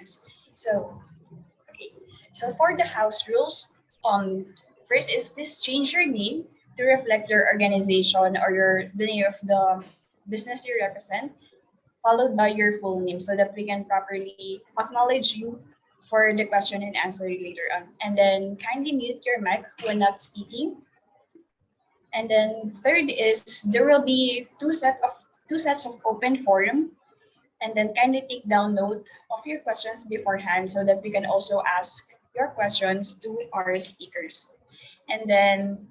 reference. So, okay. So for the house rules, first is please change your name to reflect your organization or the name of the business you represent, followed by your full name so that we can properly acknowledge you for the question and answer later on. And then kindly mute your mic when not speaking. And then third is there will be two sets of open forum, and then kindly take down note of your questions beforehand so that we can also ask your questions to our speakers. And then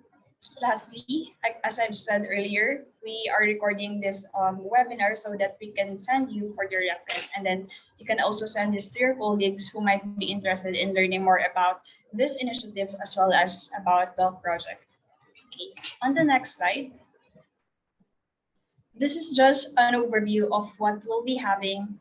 lastly, as I've said earlier, we are recording this webinar so that we can send you for your reference. And then you can also send this to your colleagues who might be interested in learning more about these initiatives as well as about the project. Okay, on the next slide, this is just an overview of what we'll be having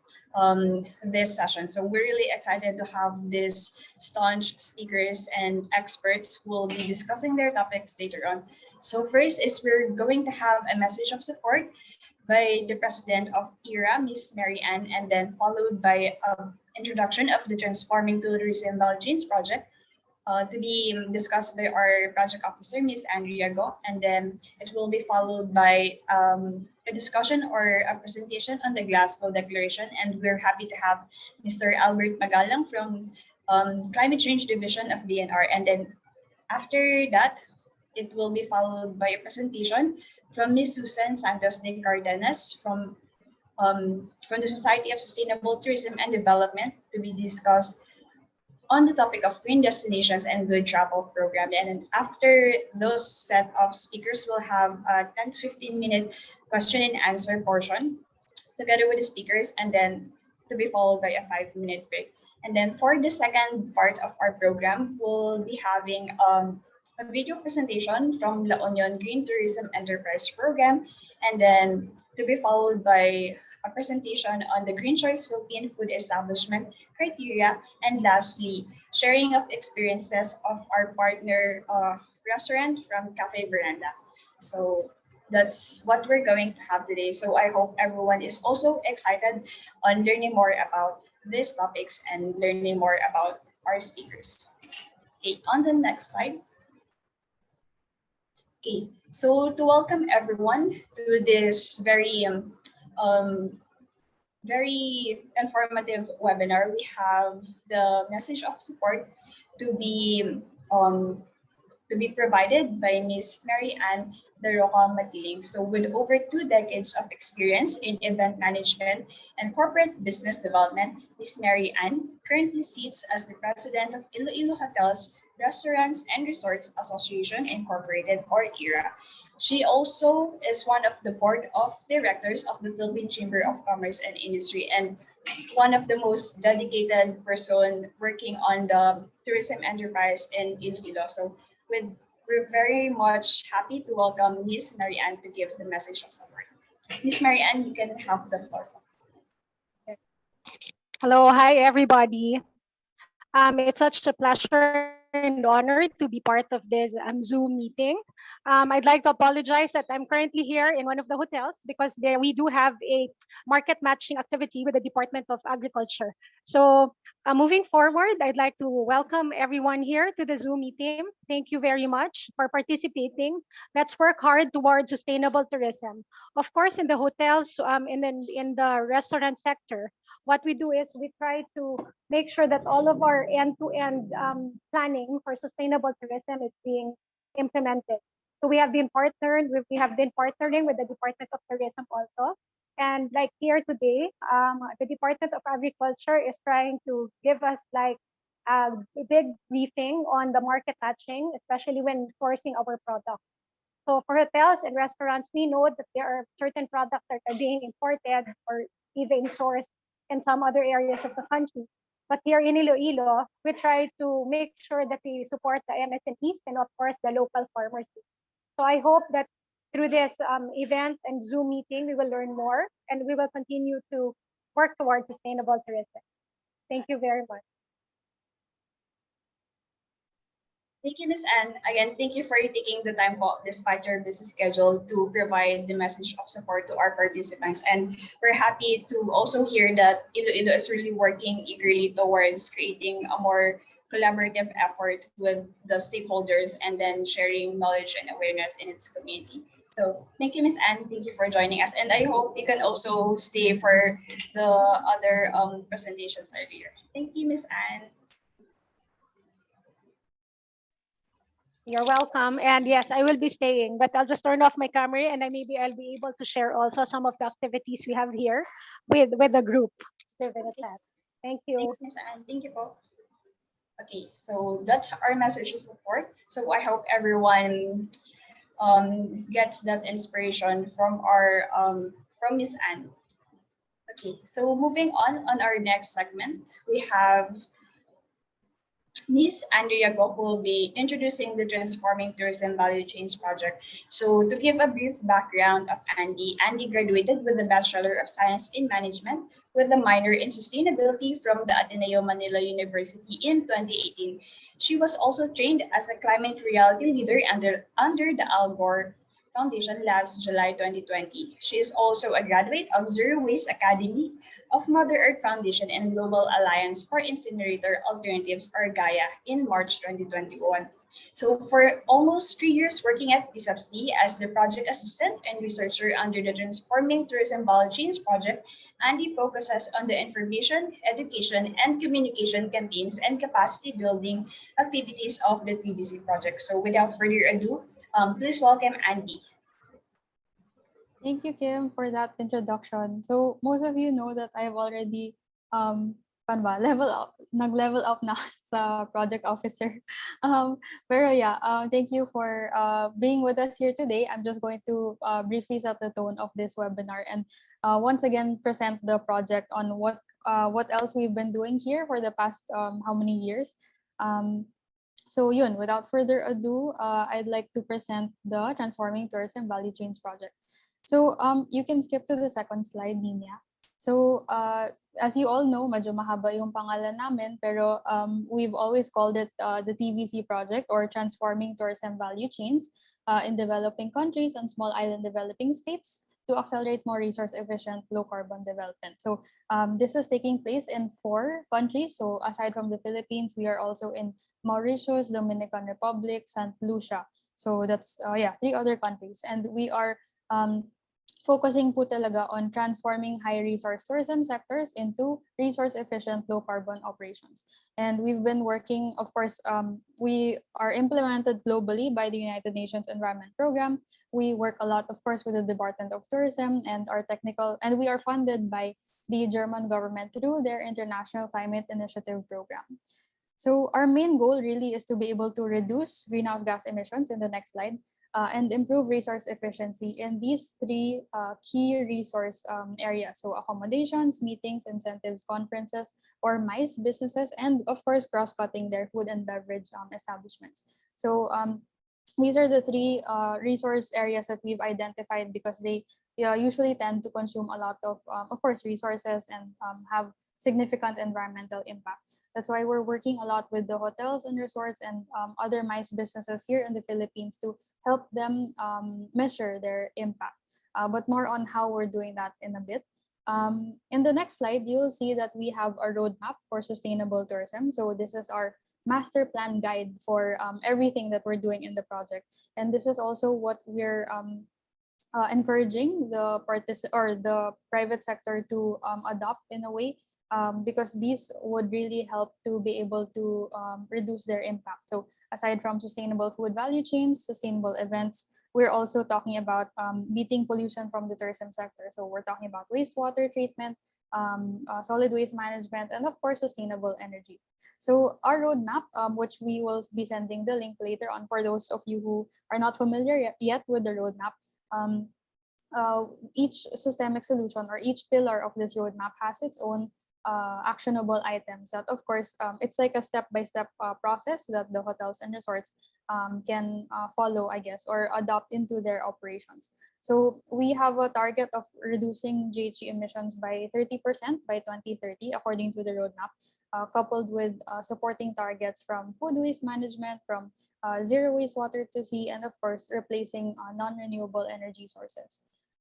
this session. So we're really excited to have these staunch speakers and experts who will be discussing their topics later on. So first is we're going to have a message of support by the president of ERA, Ms. Mary Ann, and then followed by an introduction of the Transforming Tourism Value Chains project, to be discussed by our project officer, Ms. Andrea Go, and then it will be followed by a discussion or a presentation on the Glasgow Declaration, and we're happy to have Mr. Albert Magalang from Climate Change Division of DNR, and then after that, it will be followed by a presentation from Ms. Susan Santos de Cardenas from the Society of Sustainable Tourism and Development to be discussed on the topic of green destinations and good travel program. And after those set of speakers, we'll have a 10 to 15-minute question and answer portion together with the speakers, and then to be followed by a 5-minute break. And then for the second part of our program, we'll be having a video presentation from La Union Green Tourism Enterprise Program, and then to be followed by a presentation on the Green Choice Philippine Food Establishment criteria, and lastly, sharing of experiences of our partner restaurant from Cafe Veranda. So that's what we're going to have today. So I hope everyone is also excited on learning more about these topics and learning more about our speakers. Okay, on the next slide. Okay, so to welcome everyone to this very informative webinar, we have the message of support to be provided by Ms. Mary Ann De Roca Matiling. So with over 2 decades of experience in event management and corporate business development, Ms. Mary Ann currently sits as the president of Iloilo Hotels, Restaurants and Resorts Association Incorporated, or ERA. She also is one of the board of directors of the Philippine Chamber of Commerce and Industry, and one of the most dedicated person working on the tourism enterprise in Iloilo. So we're very much happy to welcome Ms. Mary Ann to give the message of support. Ms. Mary Ann, you can have the floor. Hello, hi everybody. It's such a pleasure and honor to be part of this Zoom meeting. I'd like to apologize that I'm currently here in one of the hotels because there we do have a market matching activity with the Department of Agriculture. So moving forward, I'd like to welcome everyone here to the Zoom meeting. Thank you very much for participating. Let's work hard towards sustainable tourism. Of course, in the hotels, in the restaurant sector, what we do is we try to make sure that all of our end-to-end planning for sustainable tourism is being implemented. So we have been partnering with the Department of Tourism also. And like here today, the Department of Agriculture is trying to give us like a big briefing on the market matching, especially when sourcing our products. So for hotels and restaurants, we know that there are certain products that are being imported or even sourced in some other areas of the country. But here in Iloilo, we try to make sure that we support the MSMEs and of course the local farmers. So I hope that through this event and Zoom meeting, we will learn more and we will continue to work towards sustainable tourism. Thank you very much. Thank you, Ms. Anne. Again, thank you for taking the time po, despite your busy schedule, to provide the message of support to our participants. And we're happy to also hear that Iloilo is really working eagerly towards creating a more collaborative effort with the stakeholders and then sharing knowledge and awareness in its community. So thank you, Ms. Anne. Thank you for joining us. And I hope you can also stay for the other presentations earlier. Thank you, Ms. Anne. You're welcome. And yes, I will be staying, but I'll just turn off my camera and I maybe I'll be able to share also some of the activities we have here with the group. Leave it at that. Thank you. Thanks, Ms. Anne. Thank you po. Okay, so that's our message of support. So I hope everyone gets that inspiration from our from Miss Anne. Okay, so moving on our next segment, we have Miss Andrea Gok will be introducing the Transforming Tourism Value Chains project. So to give a brief background of Andy, Andy graduated with a Bachelor of Science in Management with a minor in Sustainability from the Ateneo Manila University in 2018. She was also trained as a climate reality leader under the Al Gore Foundation last July 2020. She is also a graduate of Zero Waste Academy of Mother Earth Foundation and Global Alliance for Incinerator Alternatives, or Gaia, in March 2021. So for almost 3 years working at PSAPSD as the project assistant and researcher under the Transforming Tourism Value Chains project, Andy focuses on the information, education, and communication campaigns and capacity building activities of the TVC project. So without further ado, please welcome Andy. Thank you, Kim, for that introduction. So most of you know that I've already nag-level up na sa project officer. Pero yeah, thank you for being with us here today. I'm just going to briefly set the tone of this webinar and once again present the project on what else we've been doing here for the past how many years. So yun, without further ado, I'd like to present the Transforming Tourism Value Chains project. So you can skip to the second slide, Nina. So as you all know, medyo mahaba yung pangalan namin, pero we've always called it the TVC project, or Transforming Tourism Value Chains in developing countries and small island developing states to accelerate more resource efficient, low carbon development. So this is taking place in 4 countries. So aside from the Philippines, we are also in Mauritius, Dominican Republic, St. Lucia. So that's 3 other countries. And we are focusing po talaga on transforming high resource tourism sectors into resource efficient low carbon operations. And we've been working, of course, we are implemented globally by the United Nations Environment Program. We work a lot, of course, with the Department of Tourism and our technical, and we are funded by the German government through their International Climate Initiative program. So our main goal really is to be able to reduce greenhouse gas emissions in the next slide and improve resource efficiency in these 3 key resource areas. So accommodations, meetings, incentives, conferences, or MICE businesses, and of course, cross-cutting their food and beverage establishments. So these are the 3 resource areas that we've identified because they usually tend to consume a lot of course, resources and have significant environmental impact. That's why we're working a lot with the hotels and resorts and other MICE businesses here in the Philippines to help them measure their impact. But more on how we're doing that in a bit. In the next slide, you'll see that we have a roadmap for sustainable tourism. So this is our master plan guide for everything that we're doing in the project. And this is also what we're encouraging the private sector to adopt in a way. Because these would really help to be able to reduce their impact. So aside from sustainable food value chains, sustainable events, we're also talking about beating pollution from the tourism sector. So we're talking about wastewater treatment, solid waste management, and of course, sustainable energy. So our roadmap, which we will be sending the link later on for those of you who are not familiar yet with the roadmap, each systemic solution or each pillar of this roadmap has its own actionable items that, of course, it's like a step-by-step process that the hotels and resorts can follow, I guess, or adopt into their operations. So we have a target of reducing GHG emissions by 30% by 2030, according to the roadmap, coupled with supporting targets from food waste management, from zero wastewater to sea, and of course, replacing non-renewable energy sources.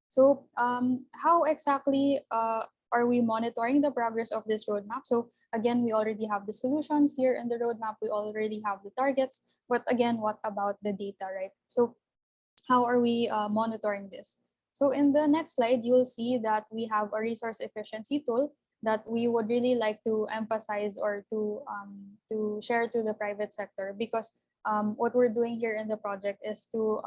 So how exactly are we monitoring the progress of this roadmap? So again, we already have the solutions here in the roadmap. We already have the targets, but again, what about the data, right? So how are we monitoring this? So in the next slide, you will see that we have a resource efficiency tool that we would really like to emphasize or to share to the private sector, because what we're doing here in the project is to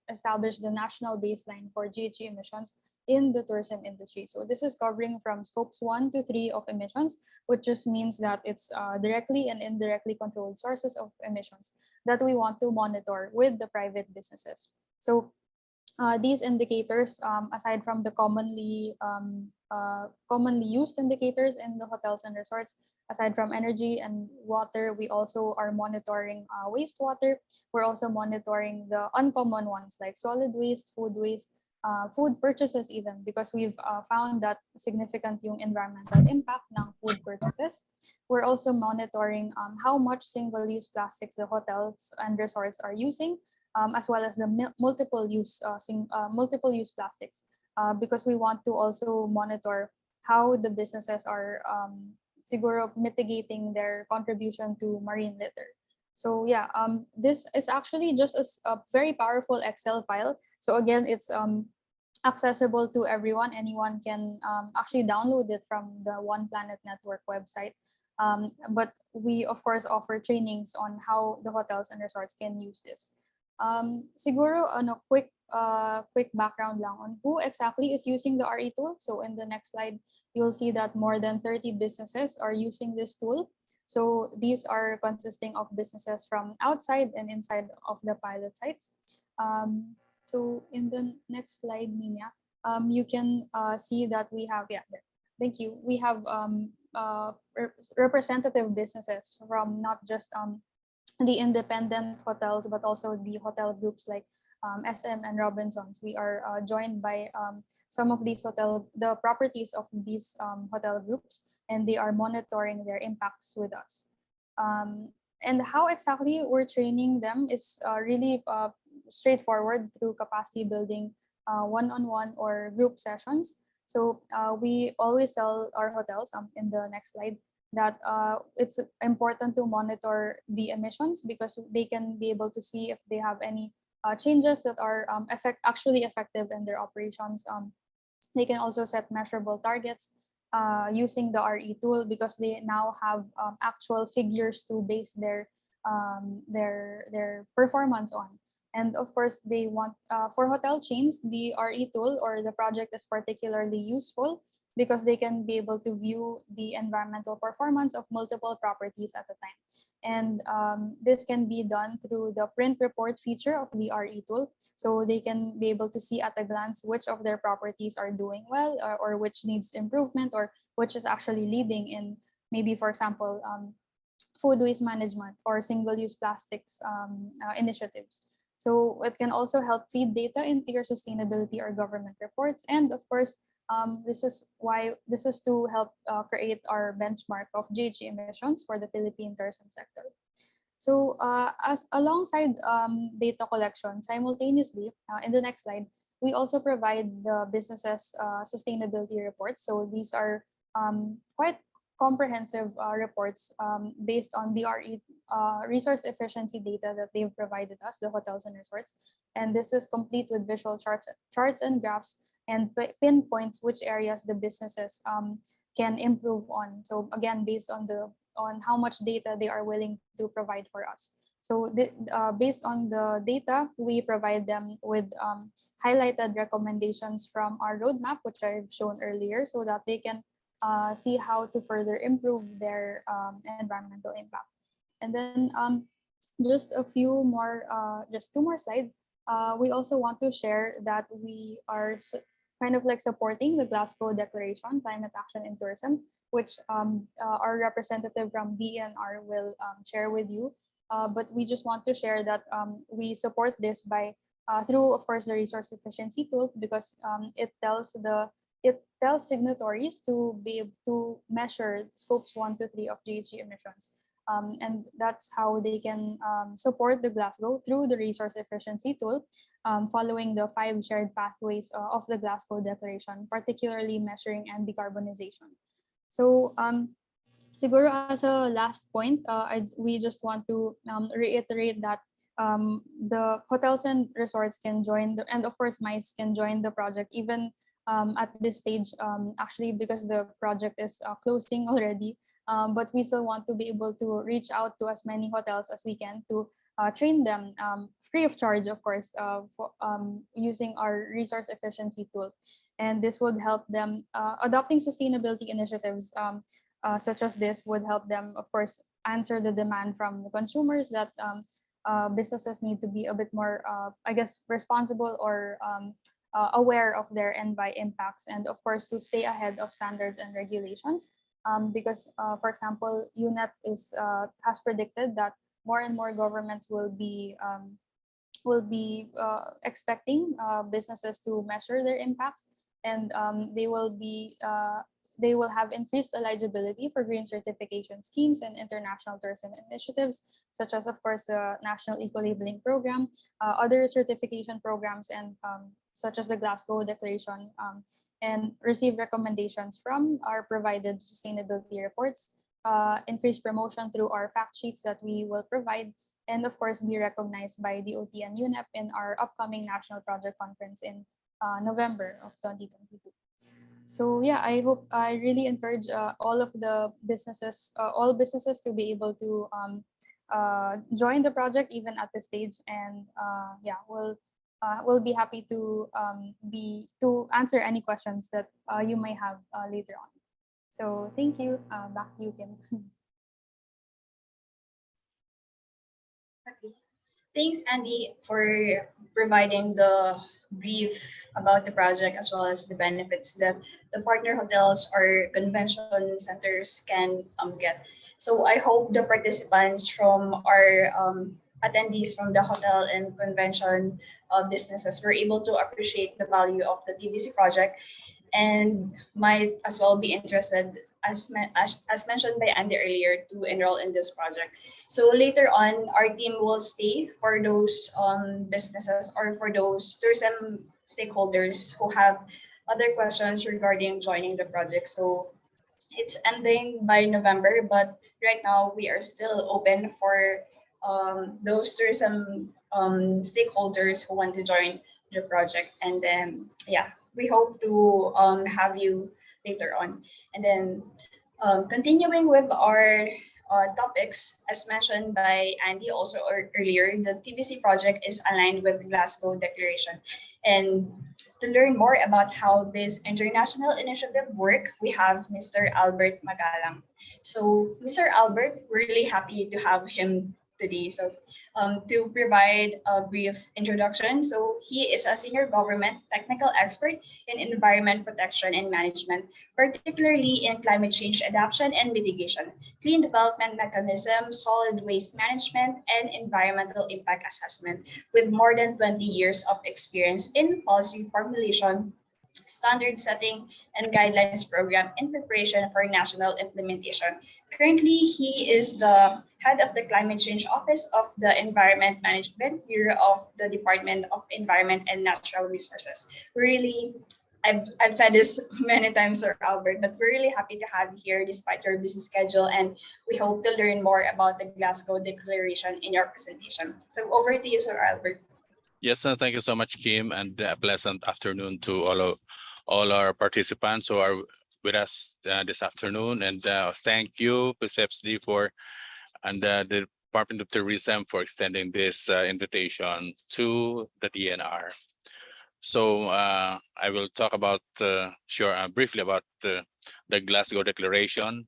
establish the national baseline for GHG emissions in the tourism industry. So this is covering from scopes 1 to 3 of emissions, which just means that it's directly and indirectly controlled sources of emissions that we want to monitor with the private businesses. So these indicators, aside from the commonly used indicators in the hotels and resorts, aside from energy and water, we also are monitoring wastewater. We're also monitoring the uncommon ones like solid waste, food purchases even, because we've found that significant yung environmental impact ng food purchases. We're also monitoring how much single-use plastics the hotels and resorts are using, as well as the multiple use plastics, because we want to also monitor how the businesses are siguro mitigating their contribution to marine litter. So yeah, this is actually just a very powerful Excel file. So again, it's accessible to everyone. Anyone can actually download it from the One Planet Network website. But we of course offer trainings on how the hotels and resorts can use this. Siguro ano, quick background lang on who exactly is using the RE tool. So in the next slide, you'll see that more than 30 businesses are using this tool. So these are consisting of businesses from outside and inside of the pilot sites. So in the next slide, Nina, you can see that we have, yeah, there. Thank you. We have representative businesses from not just the independent hotels, but also the hotel groups like SM and Robinsons. We are joined by some of these the properties of these hotel groups, and they are monitoring their impacts with us. And how exactly we're training them is really straightforward through capacity building, one-on-one or group sessions. So we always tell our hotels in the next slide that it's important to monitor the emissions, because they can be able to see if they have any changes that are actually effective in their operations. They can also set measurable targets using the RE tool, because they now have actual figures to base their performance on. And of course, they want for hotel chains, the RE tool or the project is particularly useful because they can be able to view the environmental performance of multiple properties at a time. And this can be done through the print report feature of the RE tool. So they can be able to see at a glance which of their properties are doing well, or which needs improvement, or which is actually leading in maybe, for example, food waste management or single-use plastics initiatives. So it can also help feed data into your sustainability or government reports. And of course, this is to help create our benchmark of GHG emissions for the Philippine tourism sector. So as alongside data collection, simultaneously, in the next slide, we also provide the businesses sustainability reports. So these are quite comprehensive reports based on the resource efficiency data that they've provided us, the hotels and resorts. And this is complete with visual charts and graphs, and pinpoints which areas the businesses can improve on. So again, based on how much data they are willing to provide for us. So based on the data, we provide them with highlighted recommendations from our roadmap, which I've shown earlier, so that they can see how to further improve their environmental impact. And then just a few more, just 2 more slides. We also want to share that we are kind of like supporting the Glasgow Declaration, Climate Action in Tourism. which our representative from DENR will share with you. But we just want to share that we support this by through, of course, the resource efficiency tool, because it tells signatories to be able to measure scopes 1 to 3 of GHG emissions. And that's how they can support the Glasgow through the resource efficiency tool, following the 5 shared pathways of the Glasgow Declaration, particularly measuring and decarbonization. So siguro as a last point, we just want to reiterate that the hotels and resorts can join, and of course MICE can join the project even at this stage, actually, because the project is closing already. But we still want to be able to reach out to as many hotels as we can to train them free of charge, of course, using our resource efficiency tool. And this would help them adopting sustainability initiatives such as this would help them, of course, answer the demand from the consumers that businesses need to be a bit more, I guess, responsible or aware of their envi impacts, and of course to stay ahead of standards and regulations. Because, for example, UNEP has predicted that more and more governments will be expecting businesses to measure their impacts, and they will have increased eligibility for green certification schemes and international tourism initiatives, such as, of course, the National Eco-Labeling Program, other certification programs, and such as the Glasgow Declaration, and receive recommendations from our provided sustainability reports, increase promotion through our fact sheets that we will provide, and of course be recognized by DOT and UNEP in our upcoming National Project Conference in November of 2022. So yeah, I really encourage all of the businesses, all businesses to be able to join the project even at this stage, and yeah, we'll be happy to answer any questions that you may have later on. So thank you. Back to you, Kim. Okay. Thanks, Andy, for providing the brief about the project as well as the benefits that the partner hotels or convention centers can get. So I hope the participants from our attendees from the hotel and convention businesses were able to appreciate the value of the TVC project and might as well be interested, as mentioned by Andy earlier, to enroll in this project. So later on, our team will stay for those businesses or for those tourism stakeholders who have other questions regarding joining the project. So it's ending by November, but right now we are still open for those tourism stakeholders who want to join the project. And then, yeah, we hope to have you later on. And then continuing with our topics, as mentioned by Andy also earlier, the TVC project is aligned with Glasgow Declaration. And to learn more about how this international initiative work, we have Mr. Albert Magalang. So Mr. Albert, we're really happy to have him today. So to provide a brief introduction, so he is a senior government technical expert in environment protection and management, particularly in climate change adaptation and mitigation, clean development mechanism, solid waste management, and environmental impact assessment, with more than 20 years of experience in policy formulation, standard setting, and guidelines program in preparation for national implementation. Currently, he is the head of the Climate Change Office of the Environment Management Bureau of the Department of Environment and Natural Resources. I've said this many times, Sir Albert, but we're really happy to have you here despite your busy schedule, and we hope to learn more about the Glasgow Declaration in your presentation. So over to you, Sir Albert. Yes, thank you so much, Kim, and a pleasant afternoon to all our participants who are with us this afternoon. And thank you, PSEPSD, and the Department of Tourism for extending this invitation to the DNR. So I will talk about briefly about the Glasgow Declaration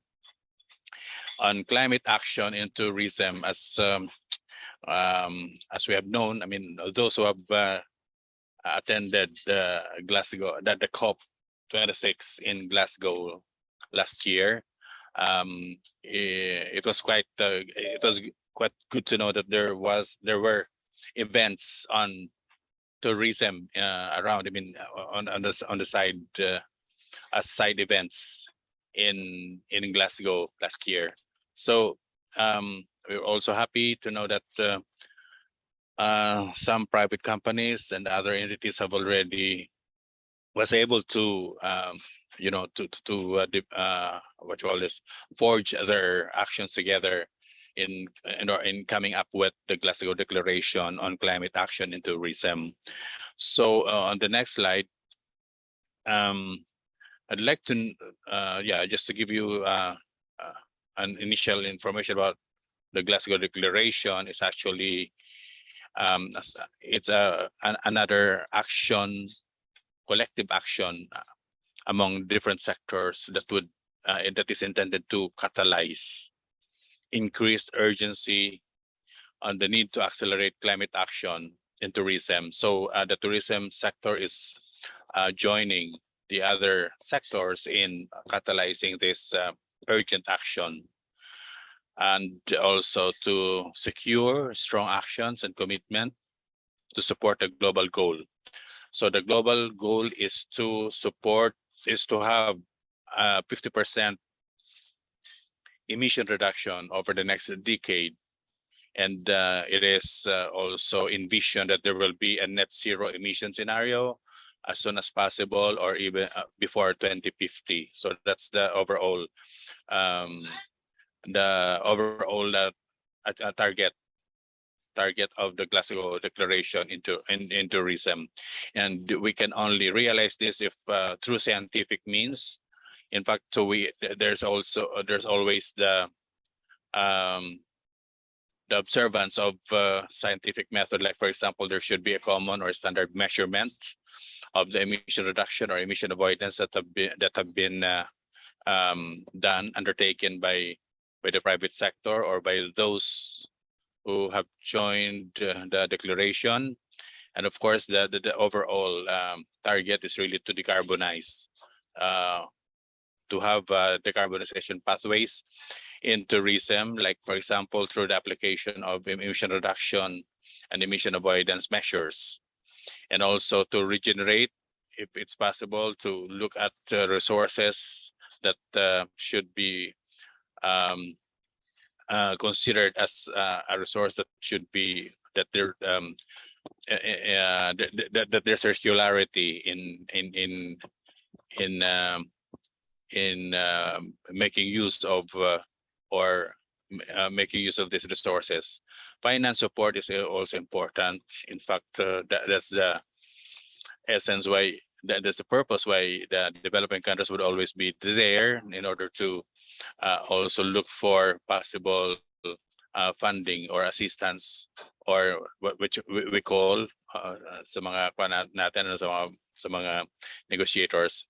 on climate action in tourism. As we have known, I mean, those who have attended the COP26 in Glasgow last year, it was quite good to know that there were events on tourism around. I mean, on the side as side events in Glasgow last year. So we're also happy to know that some private companies and other entities have already was able to what you call this, forge their actions together in coming up with the Glasgow Declaration on Climate Action in Tourism. So on the next slide, I'd like to just to give you an initial information about the Glasgow Declaration. Is actually it's another action, collective action among different sectors that is intended to catalyze increased urgency on the need to accelerate climate action in tourism. So the tourism sector is joining the other sectors in catalyzing this urgent action, and also to secure strong actions and commitment to support a global goal. So the global goal is to have 50% emission reduction over the next decade. And it is also envisioned that there will be a net zero emission scenario as soon as possible, or even before 2050. So that's the overall target of the Glasgow Declaration in tourism. And we can only realize this if through scientific means. In fact, so there's always the observance of scientific method. Like, for example, there should be a common or standard measurement of the emission reduction or emission avoidance that have been undertaken by the private sector or by those who have joined the declaration. And of course, the overall target is really to decarbonize, to have decarbonization pathways in tourism, like, for example, through the application of emission reduction and emission avoidance measures, and also to regenerate, if it's possible, to look at resources that should be considered as a resource that should be that their circularity in making use of making use of these resources. Finance support is also important. In fact, that's the essence why that's the purpose why the developing countries would always be there, in order to also look for possible funding or assistance, or which we call sa mga natin, sa mga negotiators,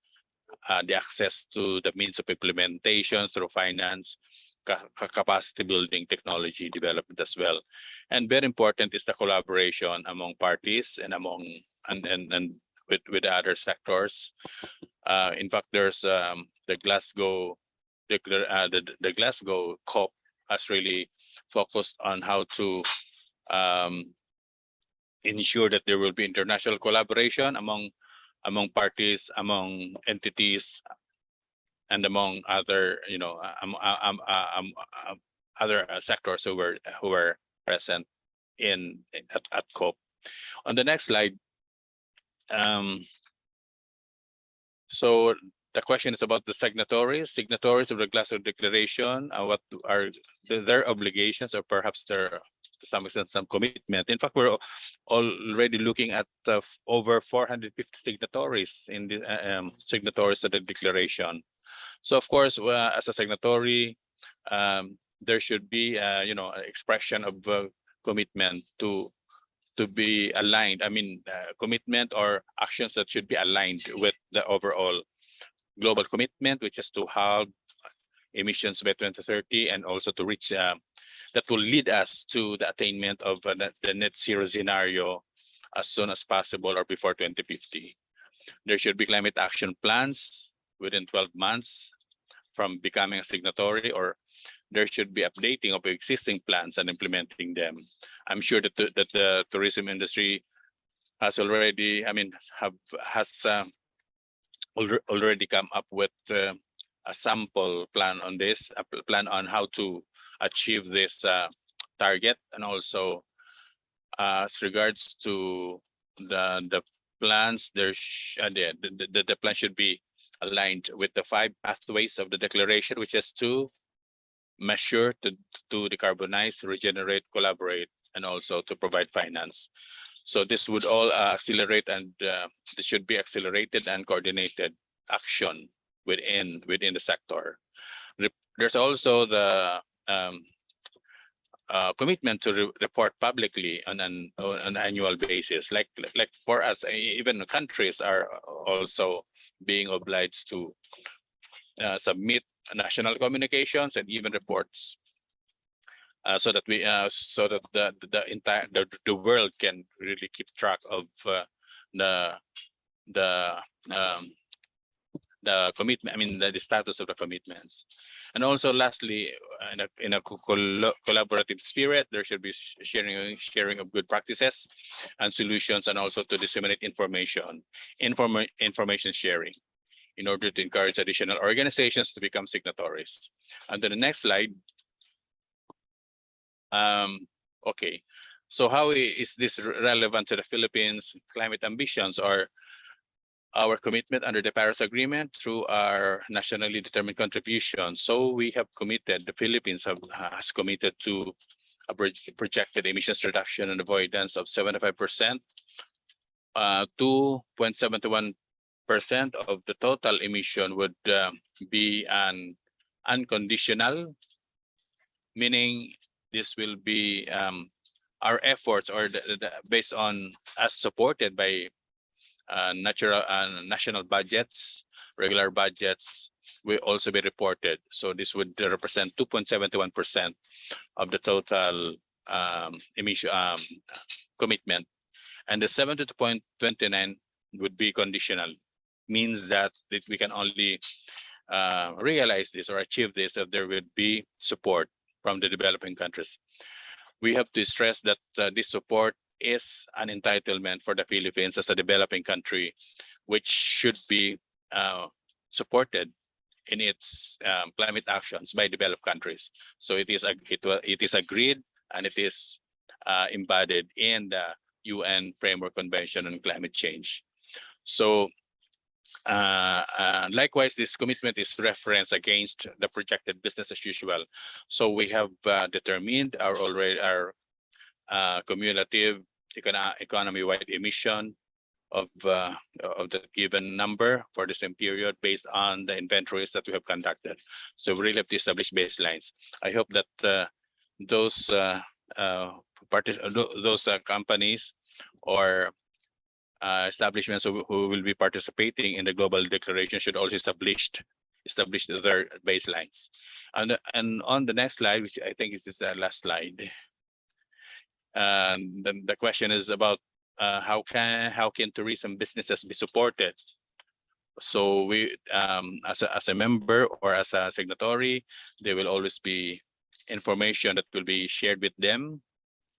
the access to the means of implementation through finance, capacity building, technology development as well. And very important is the collaboration among parties and with other sectors. In fact, there's the Glasgow COP has really focused on how to ensure that there will be international collaboration among parties, among entities, and among other other sectors who were present at COP. On the next slide, so the question is about the signatories of the Glasgow Declaration. What are their obligations, or perhaps to some extent some commitment? In fact, we're already looking at over 450 signatories in the signatories to the declaration. So of course, as a signatory, there should be expression of commitment to be aligned. I mean, commitment or actions that should be aligned with the overall global commitment, which is to halve emissions by 2030, and also to reach that will lead us to the attainment of the net zero scenario as soon as possible, or before 2050. There should be climate action plans within 12 months from becoming a signatory, or there should be updating of existing plans and implementing them. I'm sure that the tourism industry has already, has already come up with a sample plan on this, a plan on how to achieve this target, and also as regards to the plans, the plan should be aligned with the 5 pathways of the declaration, which is to measure, to decarbonize, regenerate, collaborate, and also to provide finance. So this would all accelerate, and this should be accelerated and coordinated action within the sector. There's also the commitment to report publicly on an annual basis. Like for us, even countries are also being obliged to submit national communications and even reports, so that the world can really keep track of the commitment. The status of the commitments. And also, lastly, in a collaborative spirit, there should be sharing of good practices and solutions, and also to disseminate information sharing, in order to encourage additional organizations to become signatories. And then the next slide. Okay, so how is this relevant to the Philippines' climate ambitions, or our commitment under the Paris Agreement through our nationally determined contribution? So we have committed, the Philippines has committed to a projected emissions reduction and avoidance of 75%, 2.71% of the total emission would be an unconditional, meaning this will be our efforts, or based on, as supported by national budgets, regular budgets, will also be reported. So this would represent 2.71% of the total emission commitment, and the 72.29 would be conditional, means that we can only realize this or achieve this if there would be support from the developing countries. We have to stress that this support is an entitlement for the Philippines as a developing country, which should be supported in its climate actions by developed countries. So it is agreed, and it is embodied in the UN Framework Convention on Climate Change. So likewise, this commitment is referenced against the projected business as usual. So we have determined our cumulative economy-wide emission of the given number for the same period, based on the inventories that we have conducted. So we really have to establish baselines. I hope that those companies or establishments who will be participating in the global declaration should also establish their baselines. And on the next slide, which I think is the last slide, and then the question is about how can tourism businesses be supported. So we, as a member or as a signatory, there will always be information that will be shared with them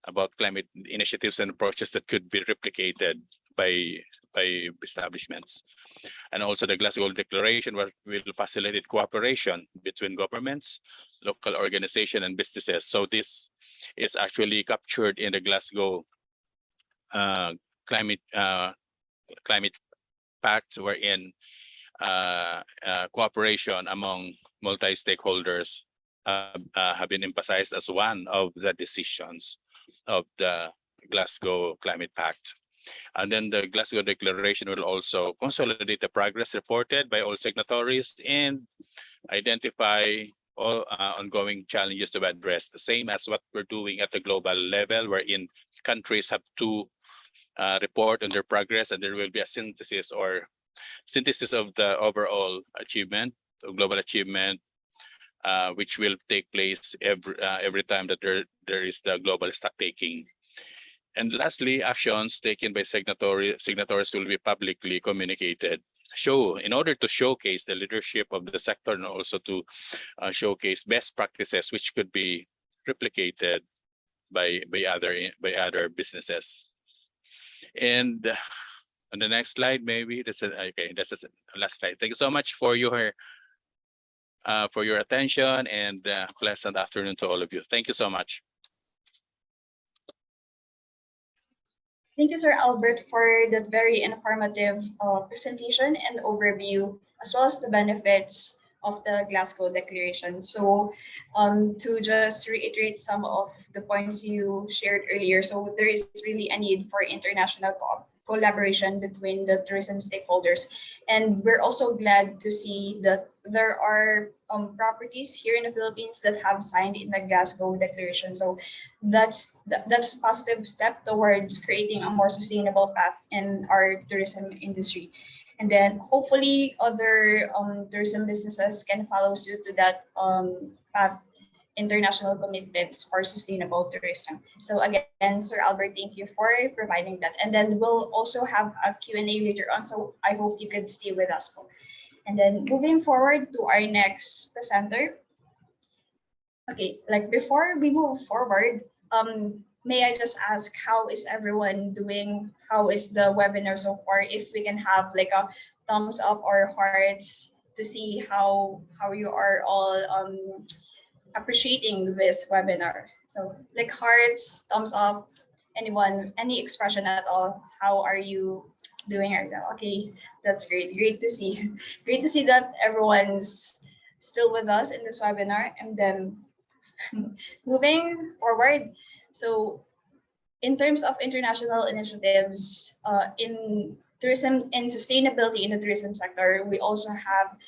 about climate initiatives and approaches that could be replicated by establishments. And also the Glasgow Declaration will facilitate cooperation between governments, local organizations, and businesses. So this is actually captured in the Glasgow climate pact, wherein cooperation among multi-stakeholders have been emphasized as one of the decisions of the Glasgow Climate Pact. And then the Glasgow Declaration will also consolidate the progress reported by all signatories and identify all ongoing challenges to be addressed, the same as what we're doing at the global level, wherein countries have to report on their progress, and there will be a synthesis of the overall achievement, global achievement, which will take place every time that there is the global stock taking. And lastly, actions taken by signatories will be publicly communicated in order to showcase the leadership of the sector, and also to showcase best practices which could be replicated by other businesses. And on the next slide, maybe this is okay. This is the last slide. Thank you so much for your attention, and pleasant afternoon to all of you. Thank you so much. Thank you, Sir Albert, for that very informative presentation and overview, as well as the benefits of the Glasgow Declaration. So to just reiterate some of the points you shared earlier, so there is really a need for international collaboration between the tourism stakeholders. And we're also glad to see that there are properties here in the Philippines that have signed in the Glasgow Declaration. So that's a positive step towards creating a more sustainable path in our tourism industry. And then hopefully other tourism businesses can follow suit to that path, international commitments for sustainable tourism. So again, Sir Albert, thank you for providing that. And then we'll also have a Q&A later on, so I hope you could stay with us. And then moving forward to our next presenter. Okay, like before we move forward, may I just ask, how is everyone doing? How is the webinar so far? If we can have like a thumbs up or hearts to see how you are all appreciating this webinar. So like hearts, thumbs up, anyone, any expression at all. How are you doing right now? Okay, that's great. Great to see. Great to see that everyone's still with us in this webinar. And then moving forward, so in terms of international initiatives in tourism and sustainability in the tourism sector, we also have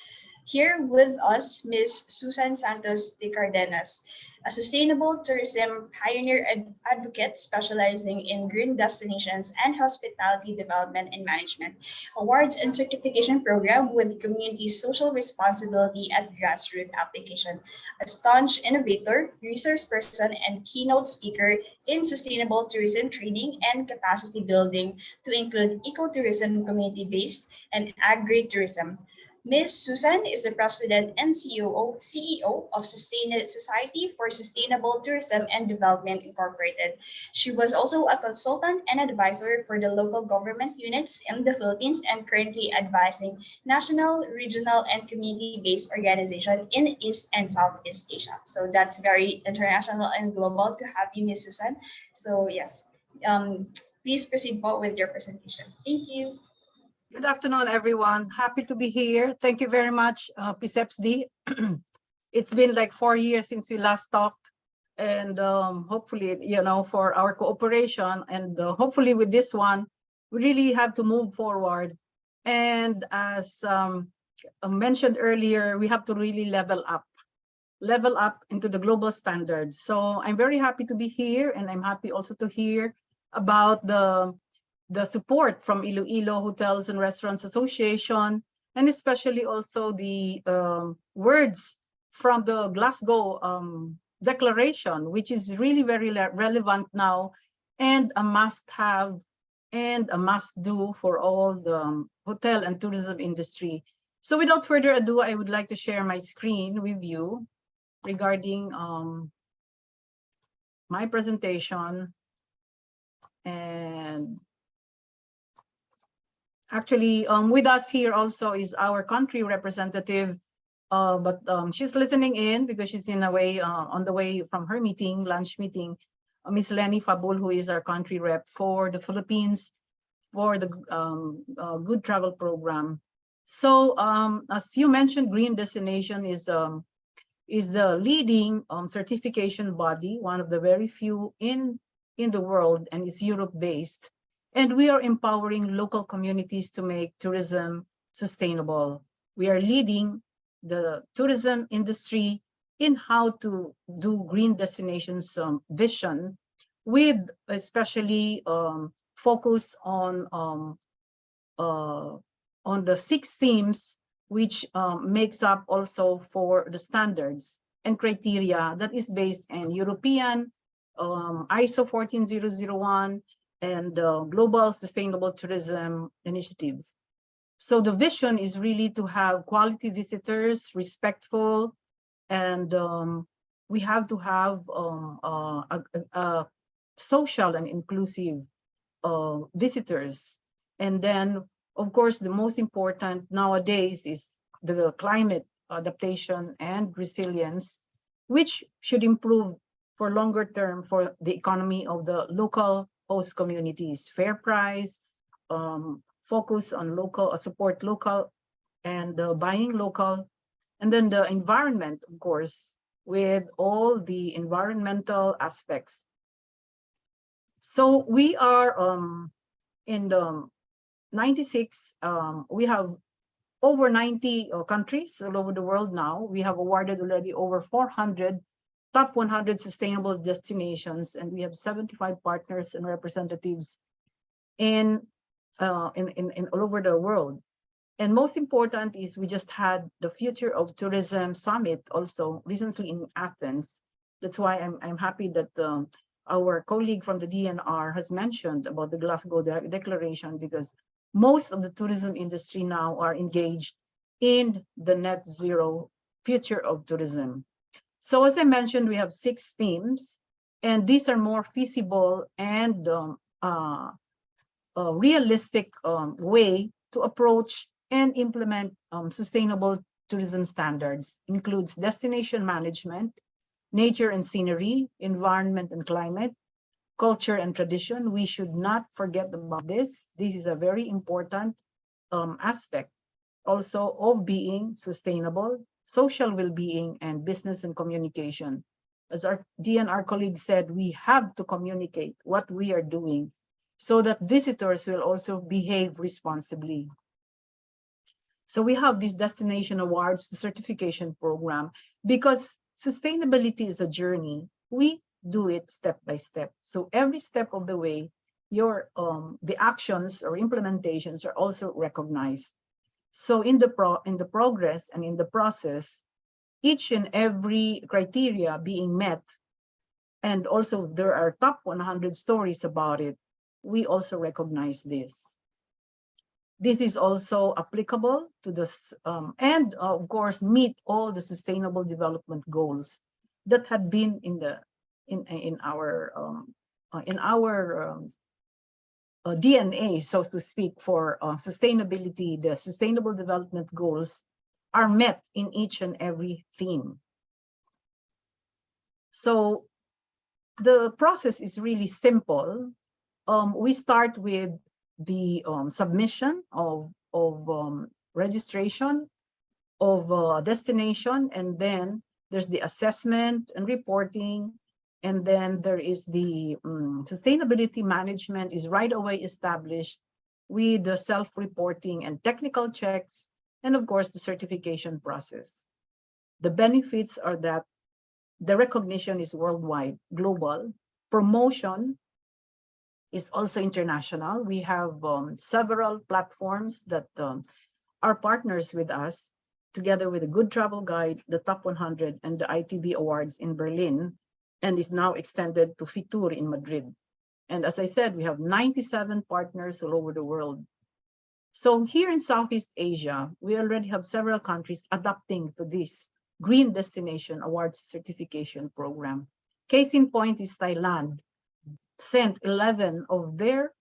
here with us Ms. Susan Santos de Cardenas, a sustainable tourism pioneer advocate specializing in green destinations and hospitality development and management, awards and certification program with community social responsibility at grassroots application, a staunch innovator, resource person, and keynote speaker in sustainable tourism training and capacity building to include ecotourism, community-based, and agri-tourism. Ms. Susan is the President and CEO of Society for Sustainable Tourism and Development Incorporated. She was also a consultant and advisor for the local government units in the Philippines and currently advising national, regional, and community-based organizations in East and Southeast Asia. So that's very international and global to have you, Ms. Susan. So yes, please proceed with your presentation. Thank you. Good afternoon, everyone. Happy to be here. Thank you very much, PSEPSD. It's been like 4 years since we last talked, and hopefully, for our cooperation, and hopefully with this one, we really have to move forward. And as mentioned earlier, we have to really level up into the global standards. So I'm very happy to be here, and I'm happy also to hear about the support from Iloilo Hotels and Restaurants Association, and especially also the words from the Glasgow Declaration, which is really very relevant now and a must-have and a must-do for all the hotel and tourism industry. So without further ado, I would like to share my screen with you regarding my presentation. And actually, with us here also is our country representative, but she's listening in because she's in a way on the way from her meeting, lunch meeting, Miss Lenny Fabul, who is our country rep for the Philippines for the Good Travel Program. So as you mentioned, Green Destination is the leading certification body, one of the very few in the world, and is Europe-based. And we are empowering local communities to make tourism sustainable. We are leading the tourism industry in how to do green destinations vision, with especially focus on the 6 themes, which makes up also for the standards and criteria that is based in European ISO 14001 and Global Sustainable Tourism Initiatives. So the vision is really to have quality visitors, respectful, and we have to have a social and inclusive visitors. And then, of course, the most important nowadays is the climate adaptation and resilience, which should improve for longer term for the economy of the local host communities. Fair price, focus on local, support local, and buying local. And then the environment, of course, with all the environmental aspects. So we are in the 96, we have over 90 countries all over the world now. We have awarded already over 400 top 100 sustainable destinations, and we have 75 partners and representatives in all over the world. And most important is we just had the Future of Tourism Summit also recently in Athens. That's why I'm happy that our colleague from the DNR has mentioned about the Glasgow Declaration, because most of the tourism industry now are engaged in the net zero future of tourism. So as I mentioned, we have 6 themes, and these are more feasible and realistic way to approach and implement sustainable tourism standards. Includes destination management, nature and scenery, environment and climate, culture and tradition. We should not forget about this. This is a very important aspect also of being sustainable, social well-being, and business and communication. As our DNR colleague said, we have to communicate what we are doing so that visitors will also behave responsibly. So we have this Destination Awards, the certification program, because sustainability is a journey. We do it step by step. So every step of the way, your the actions or implementations are also recognized. So in the progress and in the process, each and every criteria being met, and also there are top 100 stories about it, we also recognize this. This is also applicable to this, and of course meet all the sustainable development goals that had been in our DNA, so to speak, for sustainability. The sustainable development goals are met in each and every theme. So the process is really simple. We start with the submission of registration of destination, and then there's the assessment and reporting, and then there is the sustainability management is right away established with the self-reporting and technical checks, and of course the certification process. The benefits are that the recognition is worldwide, global. Promotion is also international. We have several platforms that are partners with us, together with a Good Travel Guide, the Top 100, and the ITB Awards in Berlin, and is now extended to Fitur in Madrid. And as I said, we have 97 partners all over the world. So here in Southeast Asia, we already have several countries adapting to this Green Destination Awards certification program. Case in point is Thailand. Sent 11 of their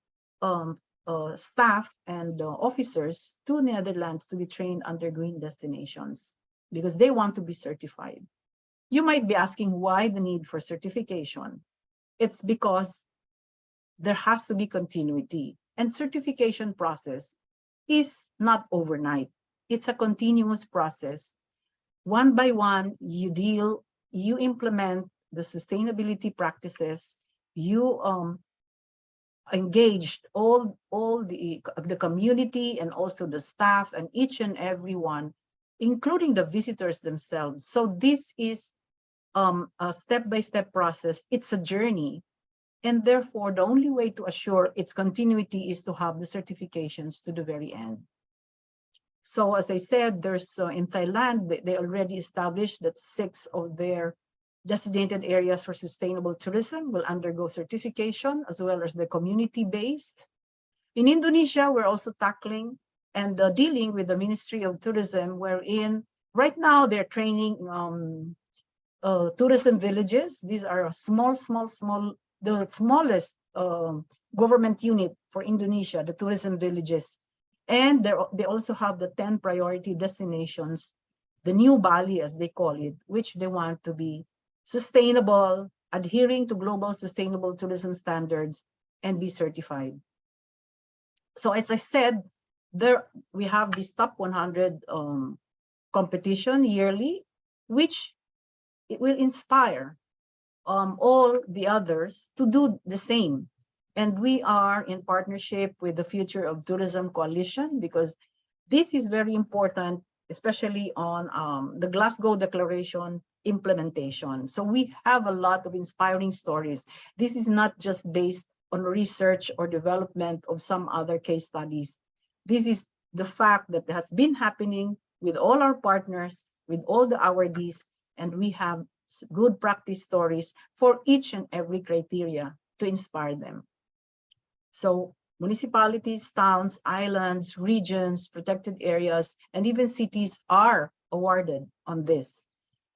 staff and officers to Netherlands to be trained under green destinations because they want to be certified. You might be asking why the need for certification. It's because there has to be continuity, and certification process is not overnight. It's a continuous process. One by one, you implement the sustainability practices. You engaged all the community and also the staff and each and every one, including the visitors themselves. So this is a step-by-step process. It's a journey, and therefore the only way to assure its continuity is to have the certifications to the very end. So as I said, there's in Thailand, they already established that 6 of their designated areas for sustainable tourism will undergo certification, as well as the community-based. In Indonesia, we're also tackling and dealing with the Ministry of Tourism, wherein right now they're training tourism villages. These are small, the smallest government unit for Indonesia, the tourism villages. And they also have the 10 priority destinations, the new Bali, as they call it, which they want to be sustainable, adhering to global sustainable tourism standards, and be certified. So as I said, there we have this top 100 competition yearly, which it will inspire all the others to do the same. And we are in partnership with the Future of Tourism Coalition, because this is very important, especially on the Glasgow Declaration implementation. So we have a lot of inspiring stories. This is not just based on research or development of some other case studies. This is the fact that has been happening with all our partners, with all the awardees, and we have good practice stories for each and every criteria to inspire them. So municipalities, towns, islands, regions, protected areas, and even cities are awarded on this.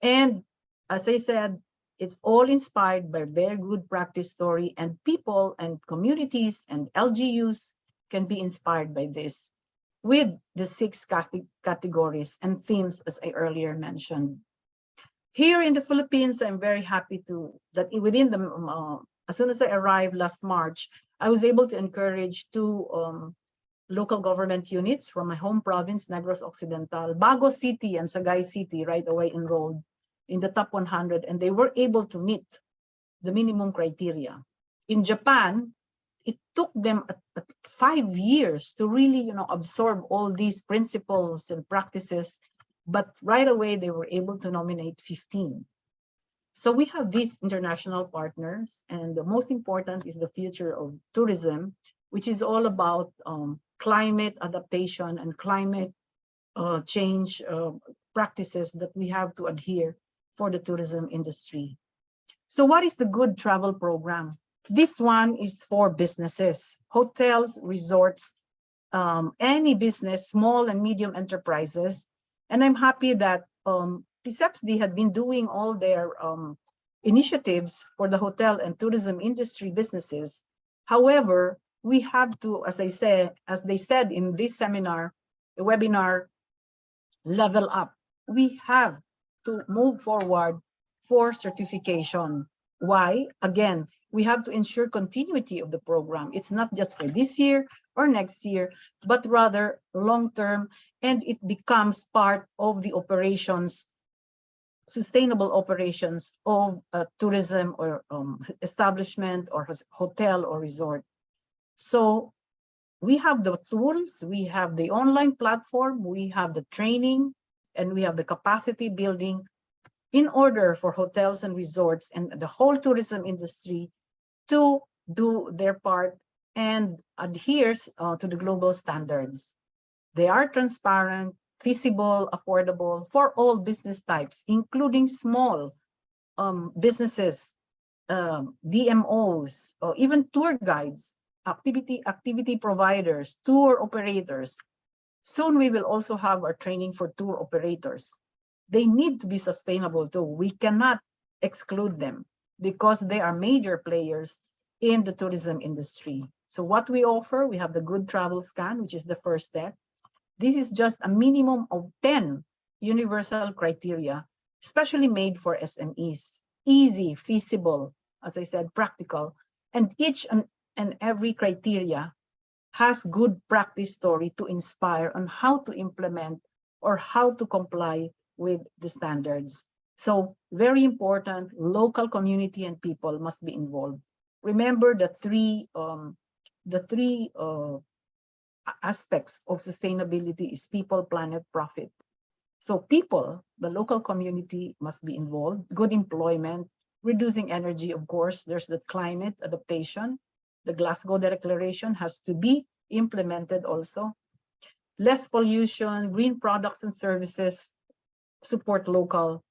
And as I said, it's all inspired by their good practice story, and people and communities and LGUs can be inspired by this with the 6 categories and themes, as I earlier mentioned. Here in the Philippines, I'm very happy that within the, as soon as I arrived last March, I was able to encourage 2 local government units from my home province, Negros Occidental. Bago City and Sagay City right away enrolled in the top 100, and they were able to meet the minimum criteria. In Japan, it took them 5 years to really, absorb all these principles and practices, but right away they were able to nominate 15. So we have these international partners, and the most important is the Future of Tourism, which is all about climate adaptation and climate change practices that we have to adhere for the tourism industry. So what is the Good Travel Program? This one is for businesses, hotels, resorts, any business, small and medium enterprises. And I'm happy that PSEPSD had been doing all their initiatives for the hotel and tourism industry businesses. However, we have to, as they said in this seminar, the webinar, level up. We have to move forward for certification. Why? Again, we have to ensure continuity of the program. It's not just for this year or next year, but rather long-term, and it becomes part of the operations, sustainable operations of a tourism or establishment or hotel or resort. So we have the tools, we have the online platform, we have the training, and we have the capacity building in order for hotels and resorts and the whole tourism industry to do their part and adheres to the global standards. They are transparent, feasible, affordable for all business types, including small businesses, DMOs, or even tour guides, activity providers, tour operators. Soon we will also have our training for tour operators. They need to be sustainable too. We cannot exclude them because they are major players in the tourism industry. So what we offer, we have the Good Travel Scan, which is the first step. This is just a minimum of 10 universal criteria, especially made for SMEs. Easy, feasible, as I said, practical, and each and every criteria has good practice story to inspire on how to implement or how to comply with the standards. So very important, local community and people must be involved. Remember the three aspects of sustainability is people, planet, profit. So people, the local community must be involved, good employment, reducing energy, of course, there's the climate adaptation. The Glasgow Declaration has to be implemented also. Less pollution, green products and services, support local,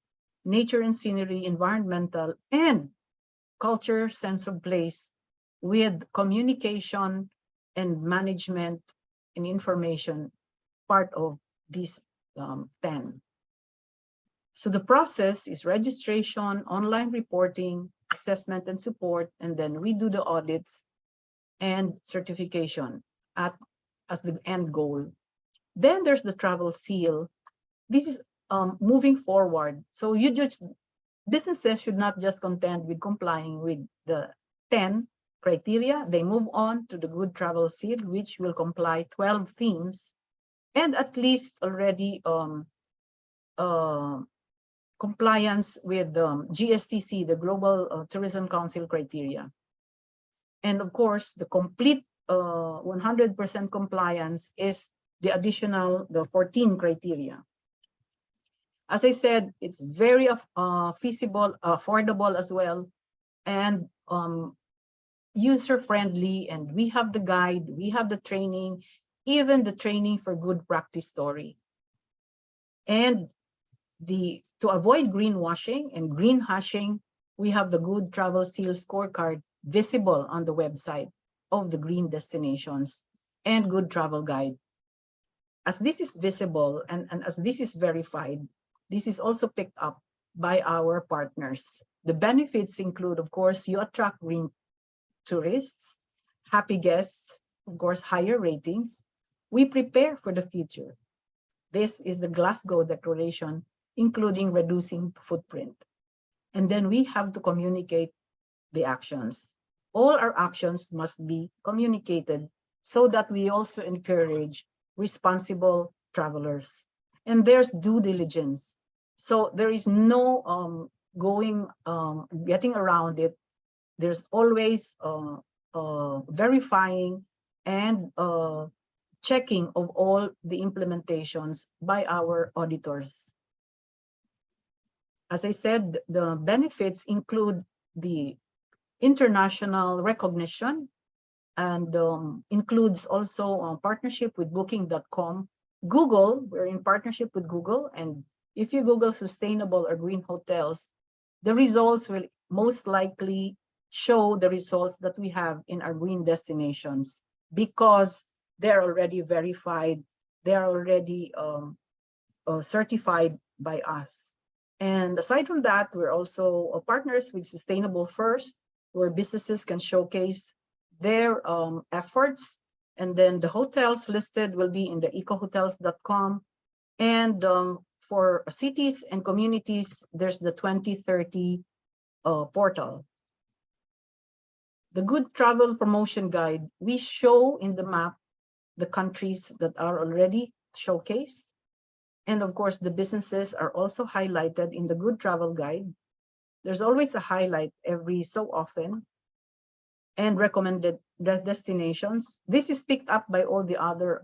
nature and scenery, environmental, and culture, sense of place with communication and management and information part of these 10. So the process is registration, online reporting, assessment and support, and then we do the audits and certification as the end goal. Then there's the travel seal. This is moving forward. So businesses should not just contend with complying with the 10 criteria. They move on to the Good Travel Seal, which will comply 12 themes and at least already compliance with GSTC, the Global Tourism Council criteria. And of course, the complete 100% compliance is the 14 criteria. As I said, it's very feasible, affordable as well, and user-friendly. And we have the guide, we have the training, even the training for good practice story. And to avoid greenwashing and green hashing, we have the Good Travel Seal scorecard visible on the website of the green destinations and Good Travel Guide. As this is visible and as this is verified, this is also picked up by our partners. The benefits include, of course, you attract green tourists, happy guests, of course, higher ratings. We prepare for the future. This is the Glasgow Declaration, including reducing footprint. And then we have to communicate the actions. All our actions must be communicated so that we also encourage responsible travelers. And there's due diligence. So there is no getting around it. There's always verifying and checking of all the implementations by our auditors. As I said, the benefits include the international recognition and includes also a partnership with Booking.com. Google, we're in partnership with Google, and if you Google sustainable or green hotels, the results will most likely show the results that we have in our green destinations because they're already verified, they're already certified by us. And aside from that, we're also partners with Sustainable First, where businesses can showcase their efforts. And then the hotels listed will be in the ecohotels.com. And for cities and communities, there's the 2030 portal. The Good Travel Promotion Guide, we show in the map the countries that are already showcased. And of course, the businesses are also highlighted in the Good Travel Guide. There's always a highlight every so often and recommended destinations. This is picked up by all the other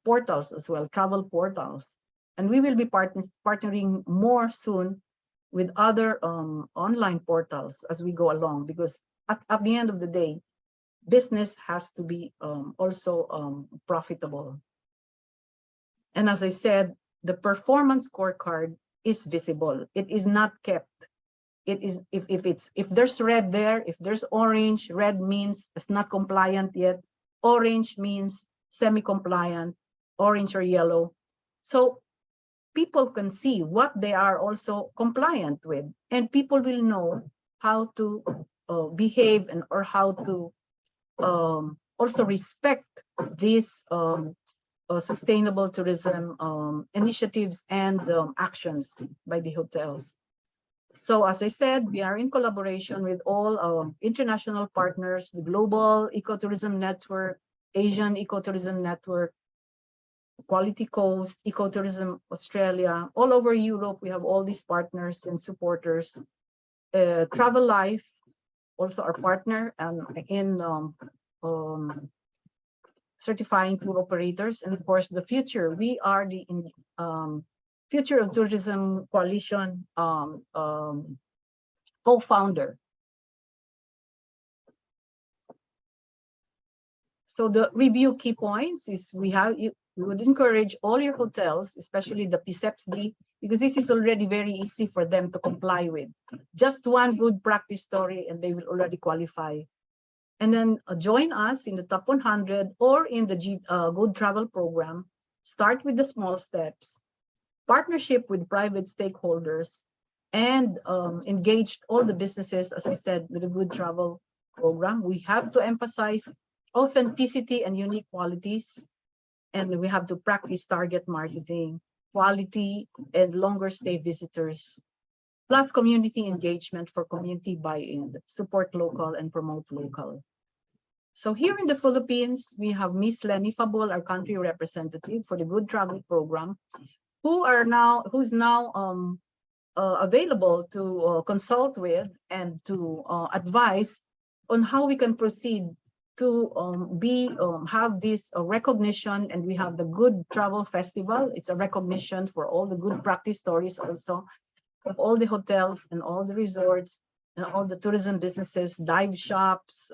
portals as well, travel portals. And we will be partnering more soon with other online portals as we go along, because at the end of the day, business has to be also profitable. And as I said, the performance scorecard is visible. It is not kept. It is if there's red there, if there's orange, red means it's not compliant yet. Orange means semi-compliant, orange or yellow. So people can see what they are also compliant with, and people will know how to behave and or how to also respect these sustainable tourism initiatives and actions by the hotels. So as I said, we are in collaboration with all international partners, the Global Ecotourism Network, Asian Ecotourism Network, Quality Coast, Ecotourism Australia, all over Europe. We have all these partners and supporters. Travel Life, also our partner, and in certifying tour operators, and of course the Future. We are the Future of Tourism Coalition co-founder. So the review key points is we would encourage all your hotels, especially the PSEPSD, because this is already very easy for them to comply with. Just one good practice story and they will already qualify. And then join us in the top 100 or in the Good Travel program start with the small steps, partnership with private stakeholders, and engaged all the businesses, as I said, with a good travel program. We have to emphasize authenticity and unique qualities, and we have to practice target marketing, quality, and longer stay visitors, plus community engagement for community buy-in, support local and promote local. So here in the Philippines, we have Miss Lenny Fabul, our country representative for the Good Travel Program, who's now available to consult with and to advise on how we can proceed to have this recognition. And we have the Good Travel Festival. It's a recognition for all the good practice stories also of all the hotels and all the resorts and all the tourism businesses, dive shops,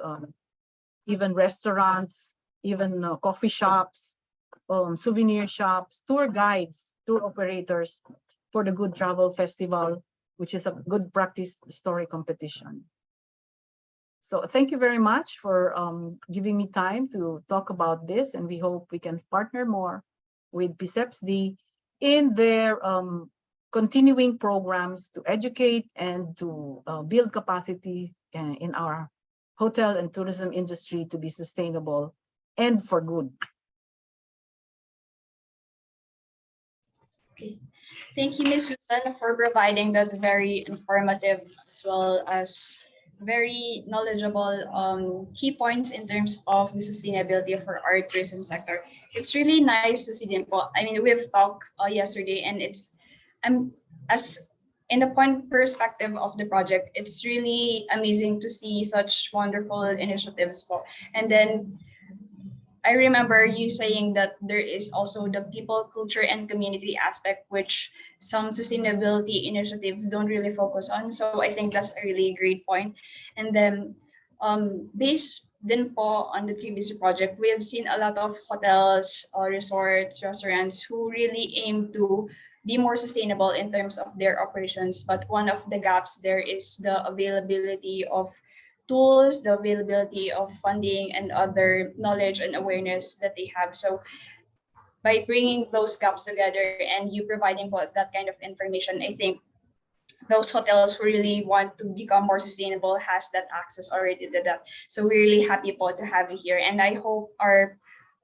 even restaurants, even coffee shops, souvenir shops, tour guides, tour operators for the Good Travel Festival, which is a good practice story competition. So thank you very much for giving me time to talk about this, and we hope we can partner more with PSEPSD in their continuing programs to educate and to build capacity in our hotel and tourism industry to be sustainable and for good. Okay. Thank you, Ms. Susan, for providing that very informative as well as very knowledgeable key points in terms of the sustainability for our tourism sector. It's really nice to see them. I mean, we've talked yesterday, and as in the point perspective of the project, it's really amazing to see such wonderful initiatives. And then I remember you saying that there is also the people, culture, and community aspect, which some sustainability initiatives don't really focus on. So I think that's a really great point. And then based din po on the TBC project, we have seen a lot of hotels, resorts, restaurants who really aim to be more sustainable in terms of their operations. But one of the gaps there is the availability of tools, the availability of funding, and other knowledge and awareness that they have. So by bringing those gaps together and you providing that kind of information, I think those hotels who really want to become more sustainable has that access already to that. So we're really happy to have you here. And I hope our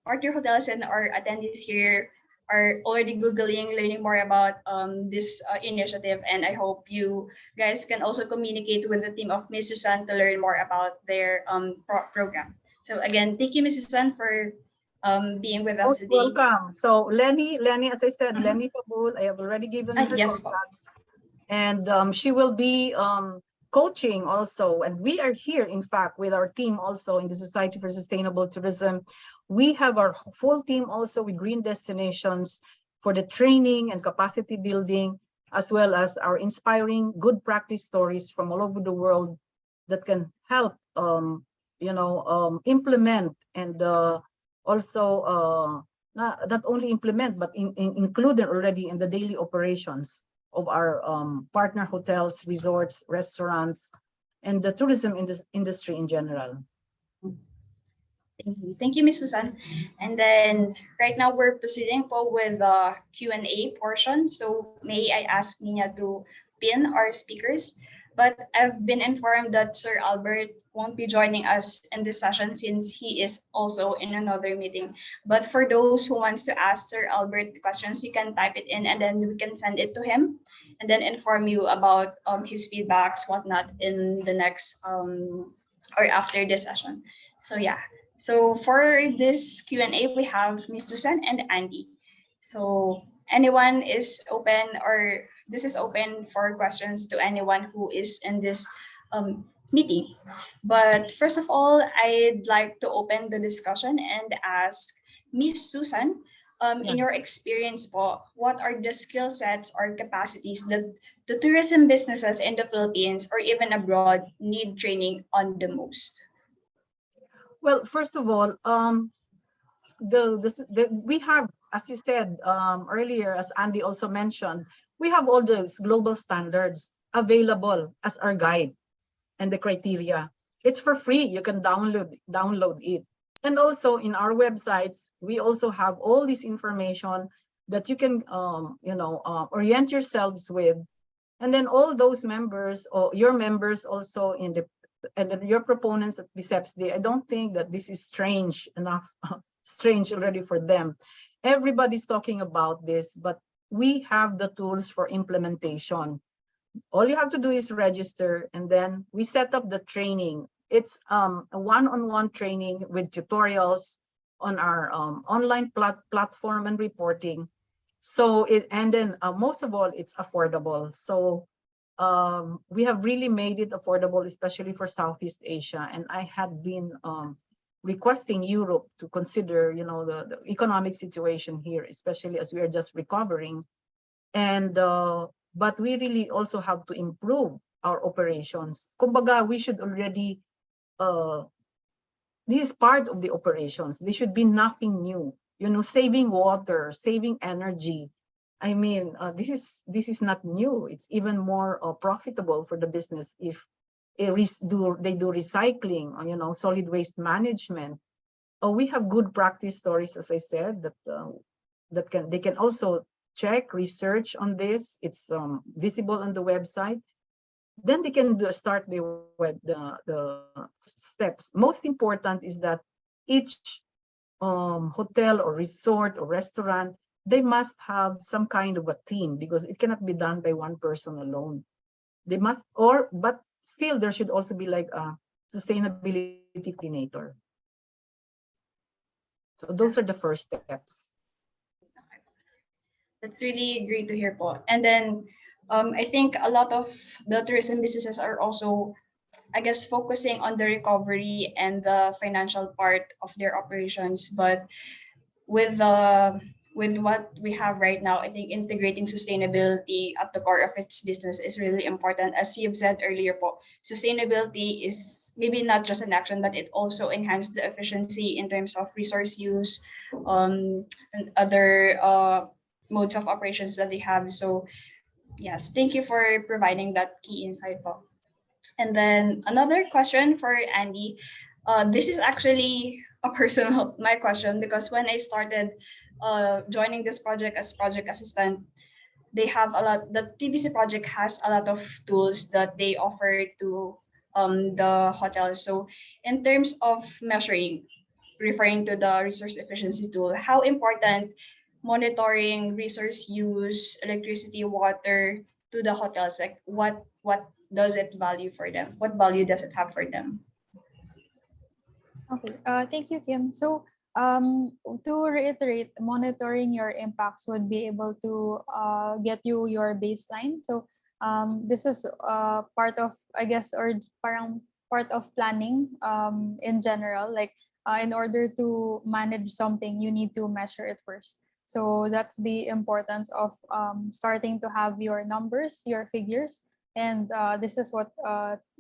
partner hotels and our attendees here are already Googling, learning more about this initiative. And I hope you guys can also communicate with the team of Ms. Susan to learn more about their program. So again, thank you, Ms. Susan, for being with us today. Welcome. So Lenny, as I said, Lenny Fabul, I have already given her Yes, contacts. And she will be coaching also. And we are here, in fact, with our team also in the Society for Sustainable Tourism. We have our full team also with Green Destinations for the training and capacity building, as well as our inspiring good practice stories from all over the world that can help, implement and also not only implement, but included already in the daily operations of our partner hotels, resorts, restaurants, and the tourism industry in general. Thank you, Ms. Susan. And then right now we're proceeding with the Q&A portion. So may I ask Nina to pin our speakers? But I've been informed that Sir Albert won't be joining us in this session since he is also in another meeting. But for those who wants to ask Sir Albert questions, you can type it in and then we can send it to him and then inform you about his feedbacks, whatnot in the next or after this session. So yeah. So for this Q&A, we have Ms. Susan and Andy. So anyone is open, or this is open for questions to anyone who is in this meeting. But first of all, I'd like to open the discussion and ask Ms. Susan, in your experience, what are the skill sets or capacities that the tourism businesses in the Philippines or even abroad need training on the most? Well, first of all, we have, as you said earlier, as Andy also mentioned, we have all those global standards available as our guide and the criteria. It's for free. You can download it. And also in our websites, we also have all this information that you can, orient yourselves with. And then all those members or your members also and then your proponents at BICEPSD, I don't think that this is strange enough, strange already for them. Everybody's talking about this, but we have the tools for implementation. All you have to do is register, and then we set up the training. It's a one-on-one training with tutorials on our online platform and reporting. So and then most of all, it's affordable. So we have really made it affordable, especially for Southeast Asia. And I had been requesting Europe to consider, the economic situation here, especially as we are just recovering. And but we really also have to improve our operations. Kumbaga, we should already, this is part of the operations. This should be nothing new. Saving water, saving energy. I mean, this is not new. It's even more profitable for the business if they do recycling, or, solid waste management. We have good practice stories, as I said, that they can also check research on this. It's visible on the website. Then they can start the steps. Most important is that each hotel or resort or restaurant, they must have some kind of a team, because it cannot be done by one person alone. They must, but still there should also be like a sustainability coordinator. So those are the first steps. That's really great to hear po. And then I think a lot of the tourism businesses are also, I guess, focusing on the recovery and the financial part of their operations. But with what we have right now, I think integrating sustainability at the core of its business is really important. As you've said earlier po, sustainability is maybe not just an action, but it also enhances the efficiency in terms of resource use, and other modes of operations that they have. So yes, thank you for providing that key insight po. And then another question for Andy. This is actually a personal my question, because when I started joining this project as project assistant, they have a lot. The TBC project has a lot of tools that they offer to the hotels. So in terms of measuring, referring to the resource efficiency tool, how important monitoring resource use, electricity, water to the hotels? Like what does it value for them? What value does it have for them? Okay, thank you, Kim. So to reiterate, monitoring your impacts would be able to get you your baseline. So this is part of, I guess, or parang part of planning in general. Like in order to manage something, you need to measure it first. So that's the importance of starting to have your numbers, your figures, and this is what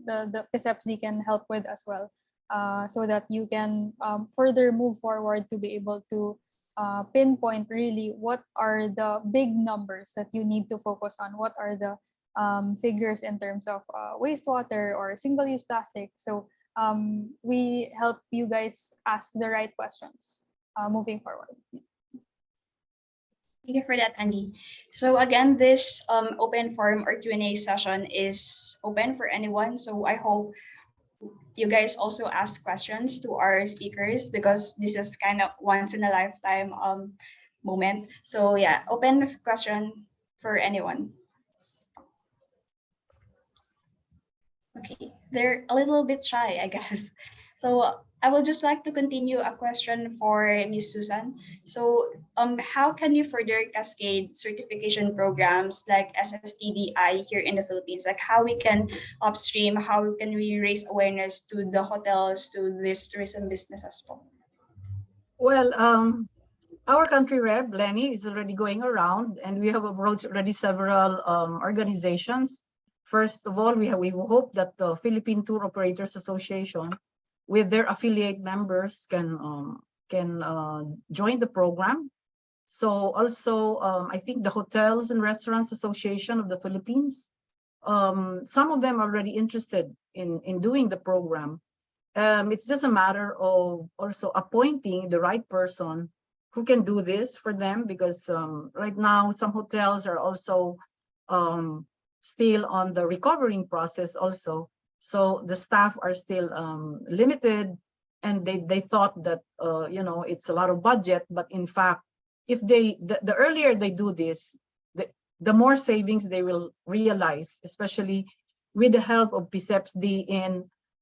the PICEPSD can help with as well. So that you can further move forward to be able to pinpoint really what are the big numbers that you need to focus on, what are the figures in terms of wastewater or single-use plastic. So we help you guys ask the right questions moving forward. Thank you for that, Andy. So again, this open forum or Q&A session is open for anyone. So I hope you guys also ask questions to our speakers, because this is kind of once in a lifetime moment. So yeah, open question for anyone. Okay, they're a little bit shy, I guess. So I would just like to continue a question for Ms. Susan. So how can you further cascade certification programs like SSTDI here in the Philippines? Like how we can upstream, how can we raise awareness to the hotels, to this tourism business as well? Well, our country rep, Lenny, is already going around, and we have approached already several organizations. First of all, we hope that the Philippine Tour Operators Association, with their affiliate members, can join the program. So also, I think the Hotels and Restaurants Association of the Philippines, some of them are already interested in doing the program. It's just a matter of also appointing the right person who can do this for them, because right now some hotels are also still on the recovering process also. So the staff are still limited, and they thought that it's a lot of budget, but in fact, if the earlier they do this, the more savings they will realize, especially with the help of PSEPSD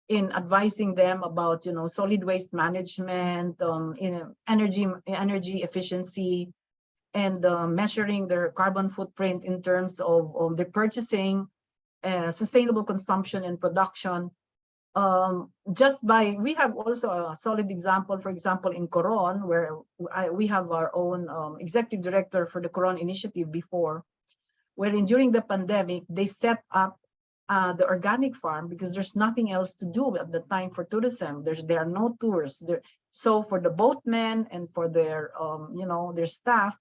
in advising them about solid waste management, in energy efficiency, and measuring their carbon footprint in terms of their purchasing, sustainable consumption and production. We have also a solid example, for example, in Coron, where we have our own executive director for the Coron initiative before, wherein during the pandemic, they set up the organic farm because there's nothing else to do at the time for tourism. There are no tours there. So for the boatmen and for their their staff,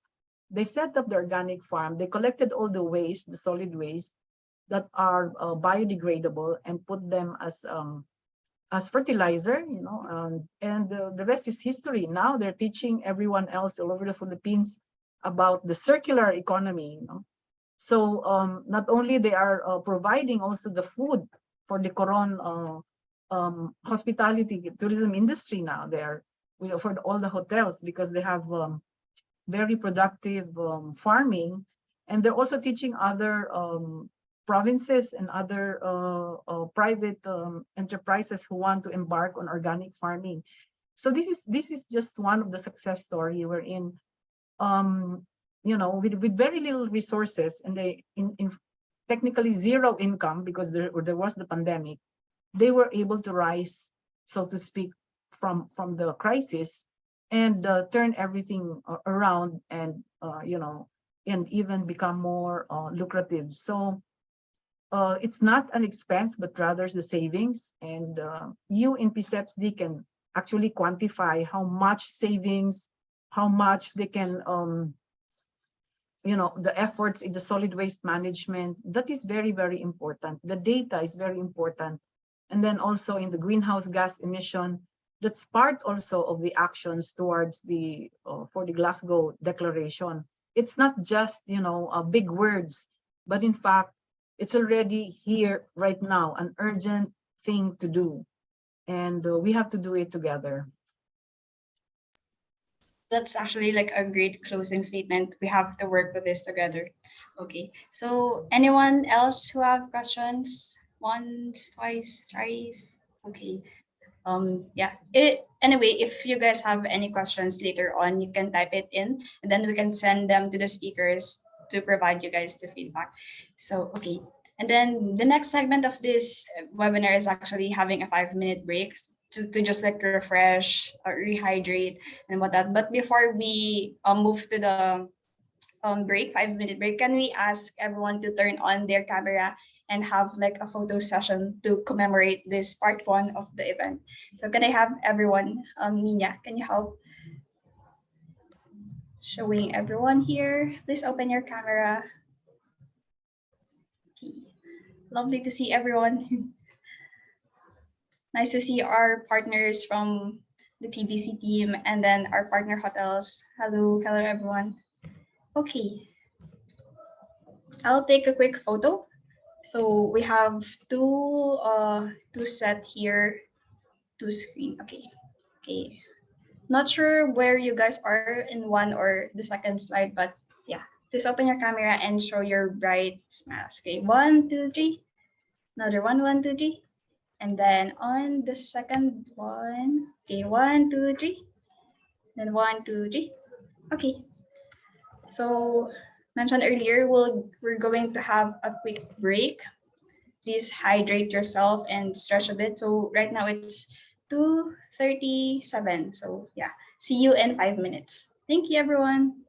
they set up the organic farm. They collected all the waste, the solid waste that are biodegradable, and put them as fertilizer, and the rest is history. Now they're teaching everyone else all over the Philippines about the circular economy. So not only they are providing also the food for the Coron hospitality tourism industry now there, for all the hotels, because they have very productive farming, and they're also teaching other provinces and other private enterprises who want to embark on organic farming. So this is just one of the success story wherein with very little resources, and they in technically zero income, because there was the pandemic, they were able to rise, so to speak, from the crisis, and turn everything around, and and even become more lucrative. So it's not an expense, but rather the savings. And you in PSEPSD can actually quantify how much savings, how much they can the efforts in the solid waste management. That is very, very important. The data is very important. And then also in the greenhouse gas emission, that's part also of the actions towards the for the Glasgow Declaration. It's not just big words, but in fact, it's already here right now, an urgent thing to do, and we have to do it together. That's actually like a great closing statement. We have to work with this together. Okay, so anyone else who have questions? Once, twice, thrice? Okay. Yeah. Anyway, if you guys have any questions later on, you can type it in, and then we can send them to the speakers to provide you guys the feedback. So, okay. And then the next segment of this webinar is actually having a 5-minute break to just like refresh or rehydrate and whatnot. But before we move to the break, 5-minute break, can we ask everyone to turn on their camera and have like a photo session to commemorate this part 1 of the event? So can I have everyone, Nina, can you help showing everyone here? Please open your camera. Okay. Lovely to see everyone. Nice to see our partners from the TBC team and then our partner hotels. Hello everyone. Okay, I'll take a quick photo. So we have two set here, two screen. Okay. Not sure where you guys are in one or the second slide, but yeah, just open your camera and show your bright smiles. Okay, 1, 2, 3. Another 1, 1, 2, 3. And then on the second one, okay, 1, 2, 3. Then 1, 2, 3. Okay. So mentioned earlier, we're going to have a quick break. Please hydrate yourself and stretch a bit. So right now it's 2:37. So yeah, see you in 5 minutes. Thank you, everyone.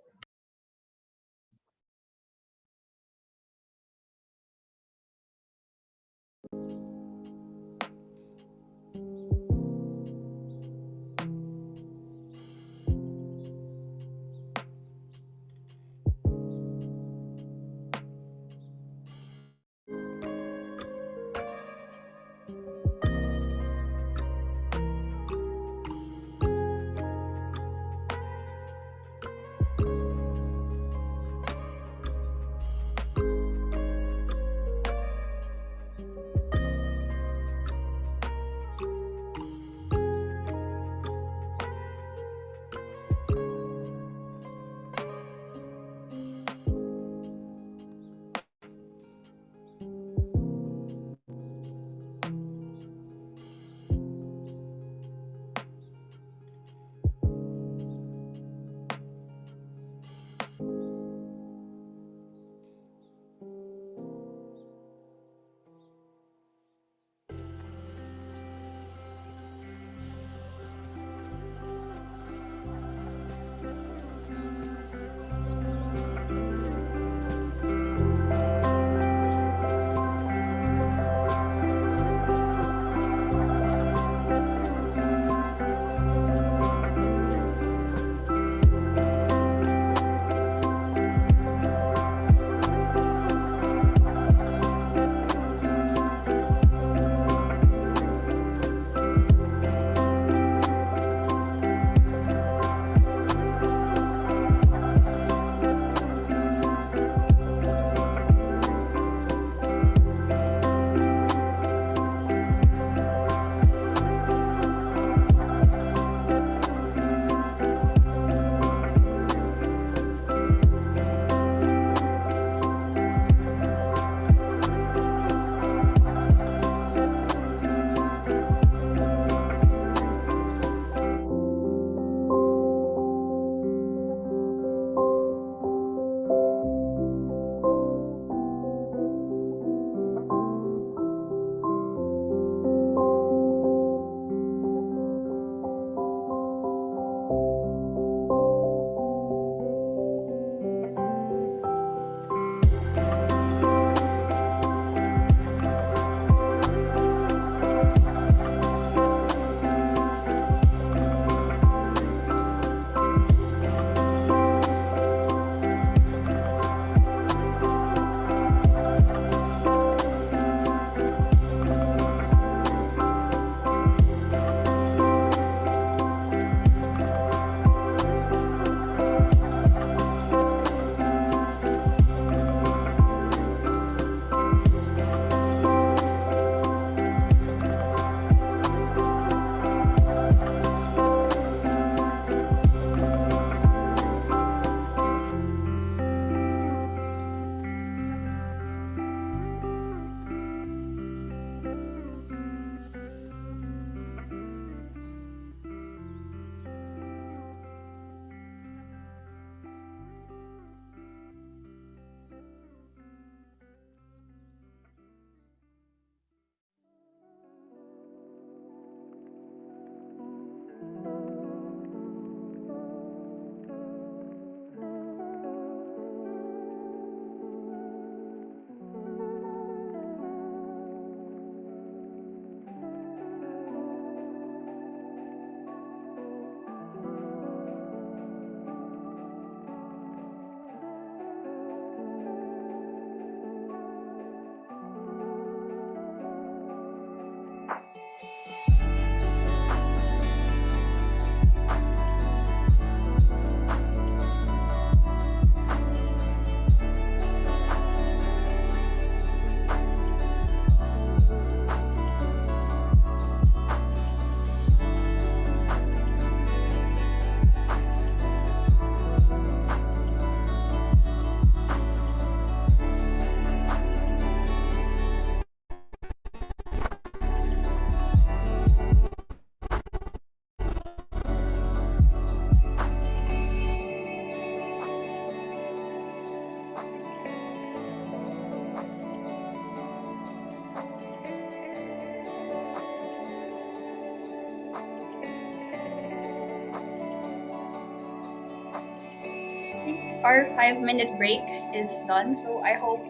our 5-minute break is done. So I hope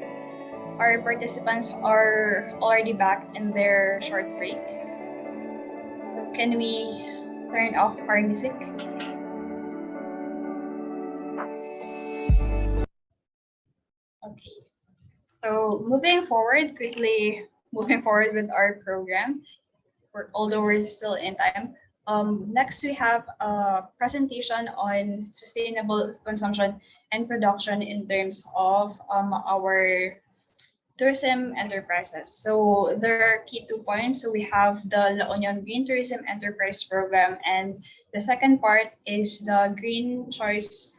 our participants are already back in their short break. So can we turn off our music? Okay. So moving forward with our program, although we're still in time. Next, we have a presentation on sustainable consumption and production in terms of our tourism enterprises. So there are key 2 points. So we have the La Union Green Tourism Enterprise Program, and the second part is the Green Choice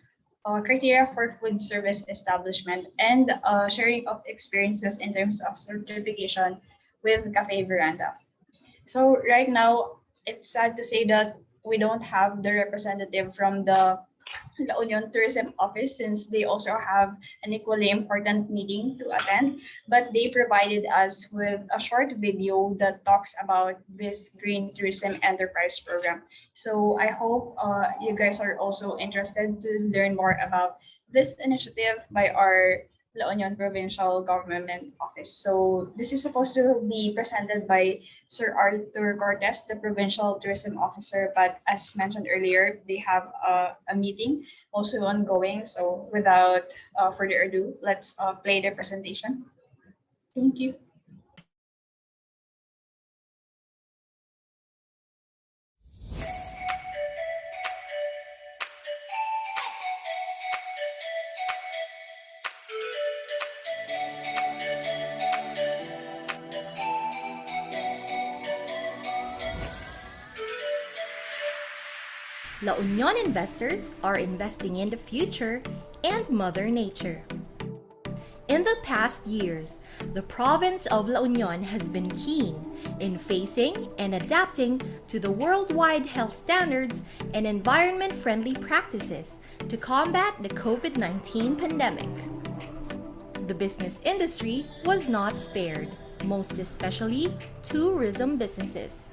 criteria for food service establishment and sharing of experiences in terms of certification with Cafe Veranda. So right now, it's sad to say that we don't have the representative from the La Union Tourism Office, since they also have an equally important meeting to attend, but they provided us with a short video that talks about this Green Tourism Enterprise Program. So I hope you guys are also interested to learn more about this initiative by our La Union Provincial Government Office. So this is supposed to be presented by Sir Arthur Cortez, the Provincial Tourism Officer, but as mentioned earlier, they have a meeting also ongoing. So without further ado, let's play the presentation. Thank you. La Union investors are investing in the future and Mother Nature. In the past years, the province of La Union has been keen in facing and adapting to the worldwide health standards and environment-friendly practices to combat the COVID-19 pandemic. The business industry was not spared, most especially tourism businesses.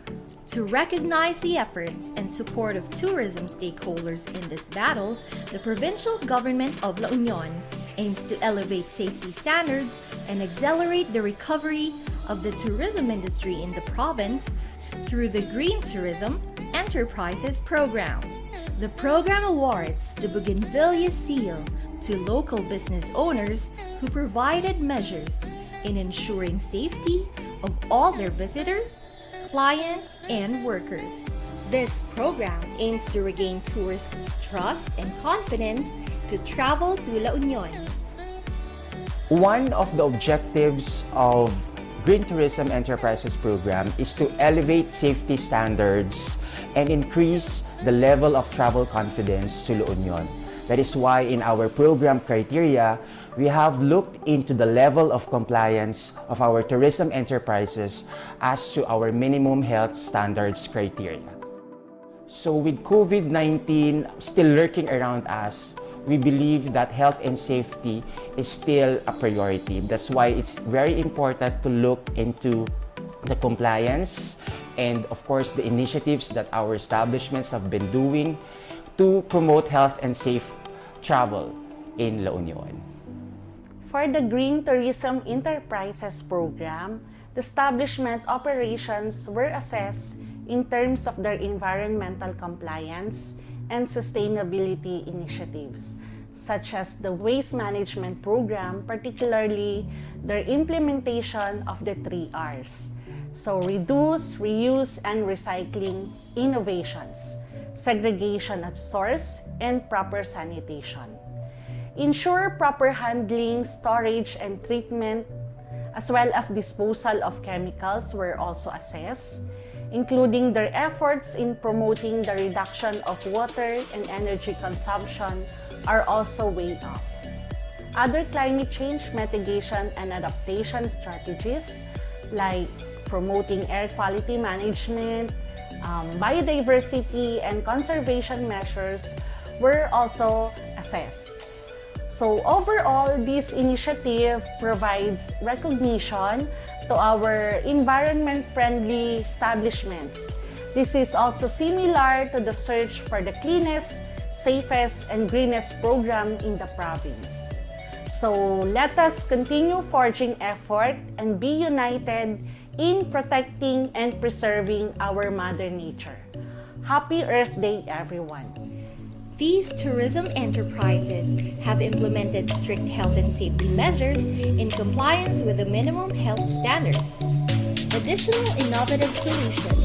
To recognize the efforts and support of tourism stakeholders in this battle, the provincial government of La Union aims to elevate safety standards and accelerate the recovery of the tourism industry in the province through the Green Tourism Enterprises Program. The program awards the Bougainvillea Seal to local business owners who provided measures in ensuring safety of all their visitors, clients, and workers. This program aims to regain tourists' trust and confidence to travel to La Union. One of the objectives of Green Tourism Enterprises Program is to elevate safety standards and increase the level of travel confidence to La Union. That is why in our program criteria, we have looked into the level of compliance of our tourism enterprises as to our minimum health standards criteria. So with COVID-19 still lurking around us, we believe that health and safety is still a priority. That's why it's very important to look into the compliance and of course the initiatives that our establishments have been doing to promote health and safe travel in La Union. For the Green Tourism Enterprises Program, the establishment operations were assessed in terms of their environmental compliance and sustainability initiatives, such as the waste management program, particularly their implementation of the 3 Rs. So reduce, reuse, and recycling innovations, segregation at source, and proper sanitation. Ensure proper handling, storage, and treatment, as well as disposal of chemicals were also assessed, including their efforts in promoting the reduction of water and energy consumption are also weighed up. Other climate change mitigation and adaptation strategies like promoting air quality management, biodiversity, and conservation measures were also assessed. So overall, this initiative provides recognition to our environment-friendly establishments. This is also similar to the search for the cleanest safest, and greenest program in the province. So let us continue forging effort and be united in protecting and preserving our Mother Nature. Happy Earth Day, everyone. These tourism enterprises have implemented strict health and safety measures in compliance with the minimum health standards, additional innovative solutions,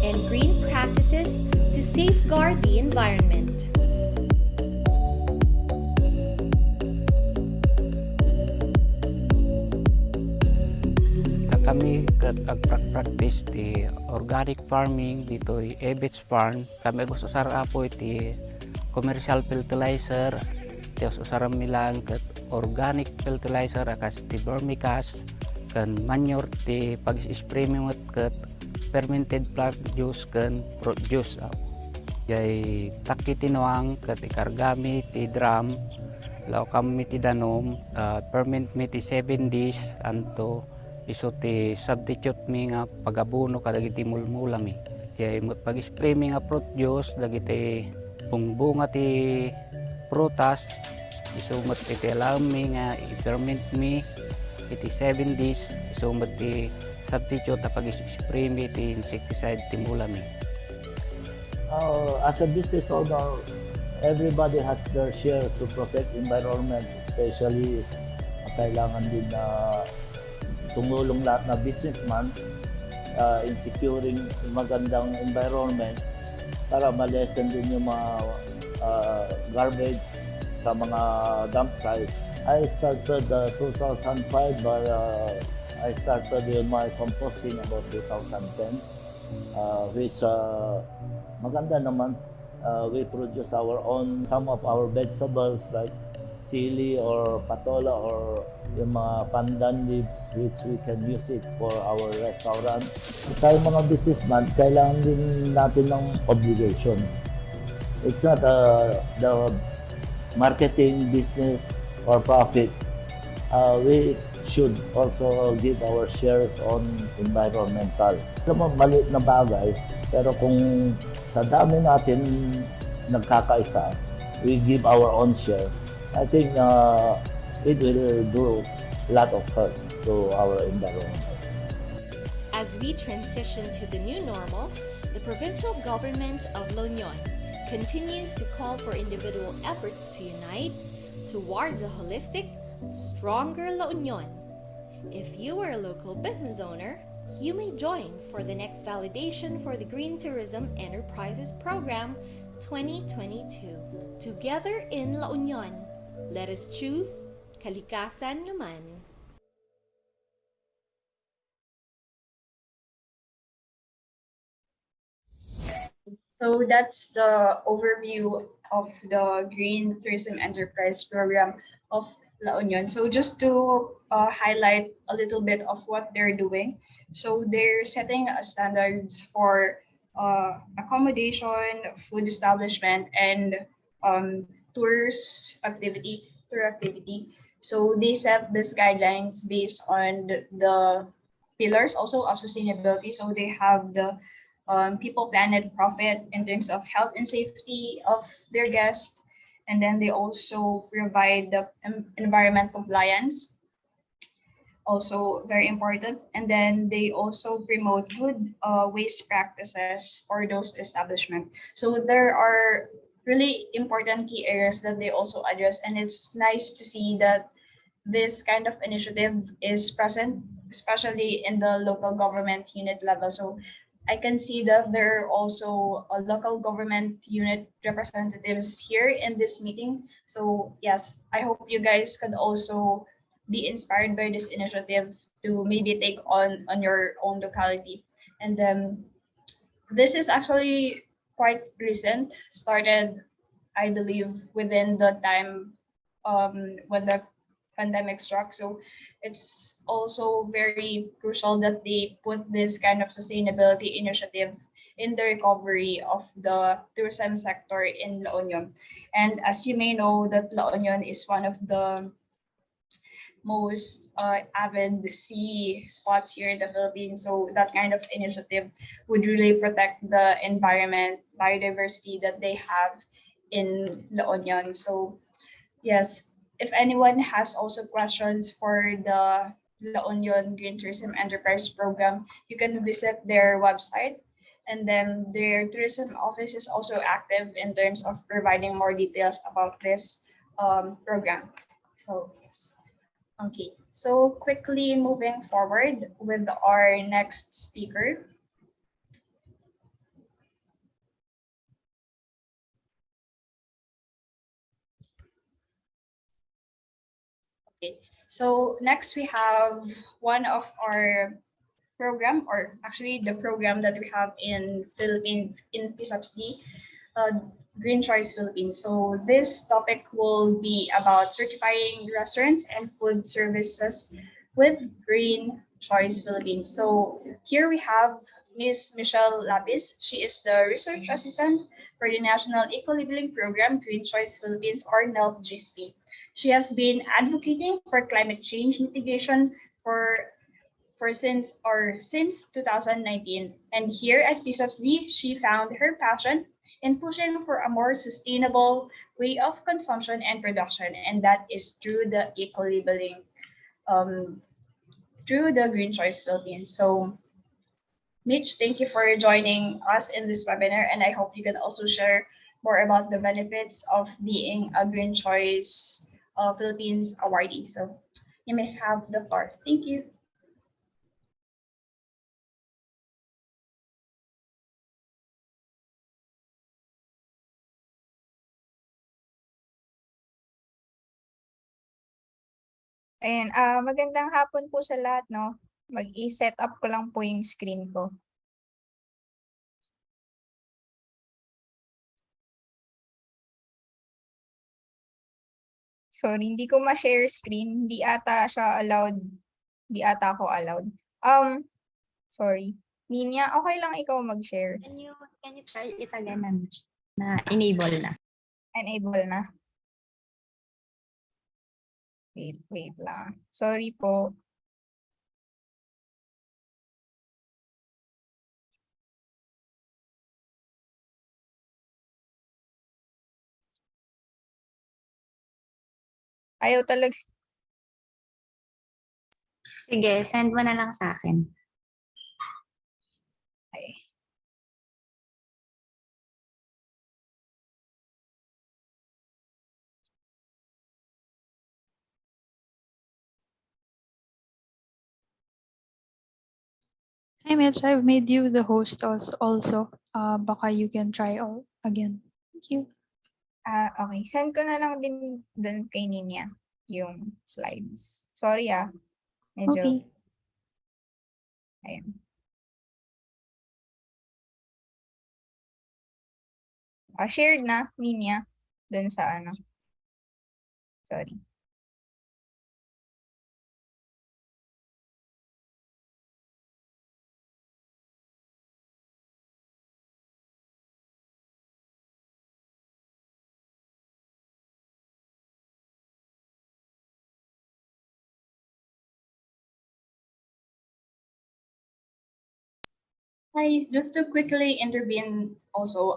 and green practices to safeguard the environment. Kami practice di organic farming dito di Ebits Farm. Kami gusto usara po iti commercial fertilizer. Tios usara milang ket organic fertilizer akas ti vermicast kan manure ti pag-spray mit ket fermented plant juice kan fruit juice. Jay takitinuang ket ikargami ti drum law kami ti danom ferment mi ti 7 days anto iso ti substitute mi nga pagabuno kadagiti mulmula mi. Kaya pag-spray mi nga fruit juice dagiti bunga ti prutas isumot iti alam mi nga i-ferment mi iti 7 days isumot ti substitute na pag-spray mi iti insecticide ti mula mi. As a business owner, everybody has their share to protect environment, especially kailangan din na tumulong lahat na businessman in securing magandang environment para ma-lessen din yung mga garbage sa mga dump site. I started 2005 but I started in my composting about 2010 which maganda naman. We produce our own, some of our vegetables like sili or patola or yung mga pandan leaves which we can use it for our restaurant. Tayo mga businessman, kailangan din natin ng obligations. It's not the marketing, business, or profit. We should also give our shares on environmental. Alam mo, maliit na bagay, pero kung sa dami natin nagkakaisa, we give our own share. I think it will do a lot of hurt to our environment. As we transition to the new normal, the provincial government of La Union continues to call for individual efforts to unite towards a holistic, stronger La Union. If you are a local business owner, you may join for the next validation for the Green Tourism Enterprises Program 2022. Together in La Union, let us choose Kalikasan Naman. So that's the overview of the Green Tourism Enterprise Program of La Union. So just to highlight a little bit of what they're doing. So they're setting standards for accommodation, food establishment, and tour activity. So they set these guidelines based on the pillars also of sustainability. So they have the people, planet, profit in terms of health and safety of their guests. And then they also provide the environment compliance, also very important. And then they also promote good waste practices for those establishments. So there are really important key areas that they also address. And it's nice to see that this kind of initiative is present, especially in the local government unit level. So I can see that there are also local government unit representatives here in this meeting. So yes, I hope you guys could also be inspired by this initiative to maybe take on your own locality. And then this is actually quite recent, started, I believe, within the time when the pandemic struck. So it's also very crucial that they put this kind of sustainability initiative in the recovery of the tourism sector in La Union. And as you may know, that La Union is one of the most avid sea spots here in the Philippines. So that kind of initiative would really protect the environment, biodiversity that they have in La Union. So yes, if anyone has also questions for the La Union Green Tourism Enterprise Program, you can visit their website. And then their tourism office is also active in terms of providing more details about this program. So yes. Okay, so quickly moving forward with our next speaker. Okay, so next we have one of our program, or actually the program that we have in Philippines, in PSAPSD, Green Choice Philippines. So this topic will be about certifying restaurants and food services with Green Choice Philippines. So here we have Ms. Michelle Lapis. She is the research assistant for the National Eco-Labeling Program, Green Choice Philippines, or NELP-GSP. She has been advocating for climate change mitigation since 2019. And here at PSAPSD, she found her passion in pushing for a more sustainable way of consumption and production, and that is through the eco-labeling, through the Green Choice Philippines. So Mitch, thank you for joining us in this webinar, and I hope you can also share more about the benefits of being a Green Choice Philippines awardee. So you may have the floor. Thank you. Ayan, magandang hapon po sa lahat, no? Mag-i-set up ko lang po yung screen ko. Sorry, hindi ko ma-share screen. Hindi ata siya allowed. Hindi ata ako allowed. Sorry. Ninya, okay lang ikaw mag-share. Can you try it again na enable na? Enable na. Wait lang. Sorry po. Ayaw talaga. Sige, send mo na lang sa akin. Ay. Hi Mitch, I've made you the host also. Baka you can try again. Thank you. Okay. Send ko na lang din dun kay Ninya yung slides. Sorry Medyo. Okay. Ayan. Shared na, Ninya, dun sa ano. Sorry. Hi, just to quickly intervene also,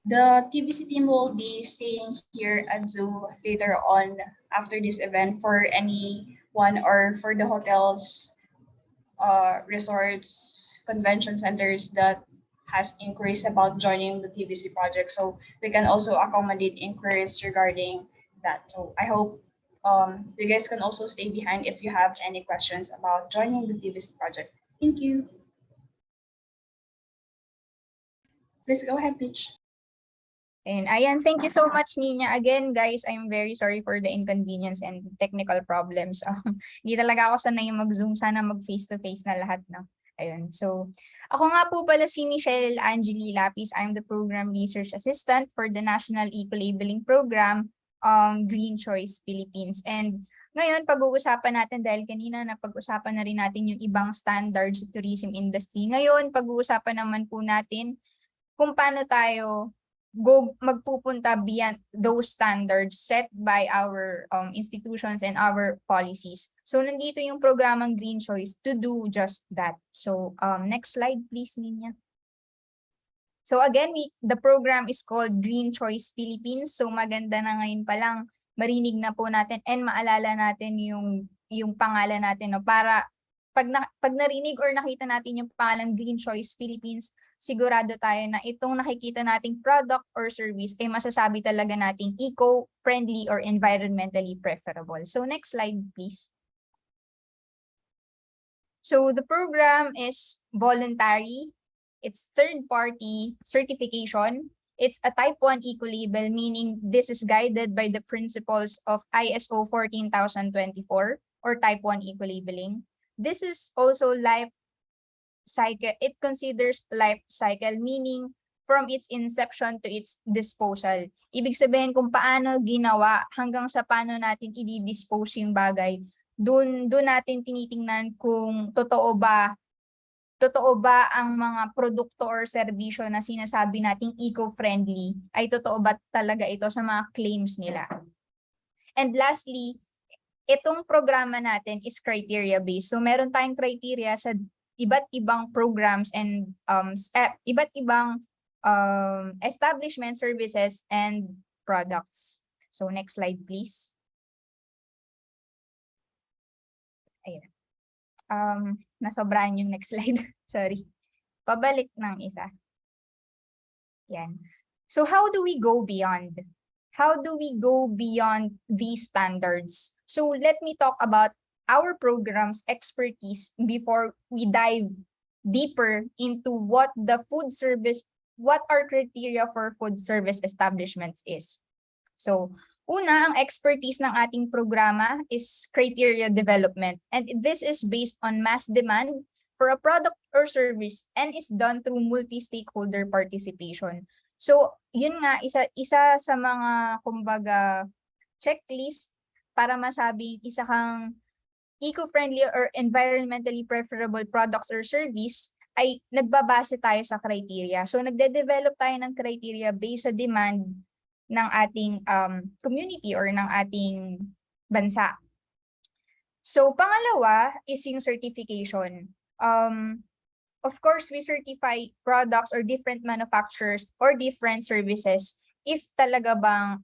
the TBC team will be staying here at Zoom later on after this event for anyone or for the hotels, resorts, convention centers that has inquiries about joining the TBC project. So we can also accommodate inquiries regarding that. So I hope you guys can also stay behind if you have any questions about joining the TBC project. Thank you. Please go ahead, Peach. And ayan, thank you so much, Nina. Again, guys, I'm very sorry for the inconvenience and technical problems. Hindi talaga ako sanay mag-Zoom. Sana mag-face-to-face na lahat, no? Ayun. So, ako nga po pala si Michelle Angeli Lapis. I'm the Program Research Assistant for the National Eco-Labeling Program, Green Choice Philippines. And ngayon, pag-uusapan natin, dahil kanina napag-usapan na rin natin yung ibang standards sa tourism industry. Ngayon, pag-uusapan naman po natin kung paano tayo magpupunta beyond those standards set by our institutions and our policies. So nandito yung programang Green Choice to do just that. So next slide please, Ninya. So again, the program is called Green Choice Philippines. So maganda na ngayon pa lang marinig na po natin and maalala natin yung pangalan natin, no, para pag narinig or nakita natin yung pangalan Green Choice Philippines, sigurado tayo na itong nakikita nating product or service ay masasabi talaga nating eco-friendly or environmentally preferable. So next slide, please. So the program is voluntary. It's third-party certification. It's a type 1 eco-label, meaning this is guided by the principles of ISO 14024 or type 1 eco-labeling. This is also life cycle. It considers life cycle, meaning from its inception to its disposal. Ibig sabihin kung paano ginawa hanggang sa paano natin i-dispose yung bagay. Doon natin tinitingnan kung totoo ba ang mga produkto or serbisyo na sinasabi nating eco-friendly ay totoo ba talaga ito sa mga claims nila. And lastly, itong programa natin is criteria-based. So meron tayong criteria sa iba't ibang programs and iba't ibang establishment services and products. So next slide, please. Ayun. Nasobrahan yung next slide. Sorry. Pabalik ng isa. Yan. So how do we go beyond? How do we go beyond these standards? So let me talk about our program's expertise before we dive deeper into what our criteria for food service establishments is. So una, ang expertise ng ating programa is criteria development, and this is based on mass demand for a product or service and is done through multi-stakeholder participation. So, yun nga, isa sa mga, kumbaga, checklist para masabi isa kang eco-friendly or environmentally preferable products or service ay nagbabase tayo sa criteria. So, nagde-develop tayo ng criteria based sa demand ng ating community or ng ating bansa. So, pangalawa is yung certification. Of course, we certify products or different manufacturers or different services if talaga bang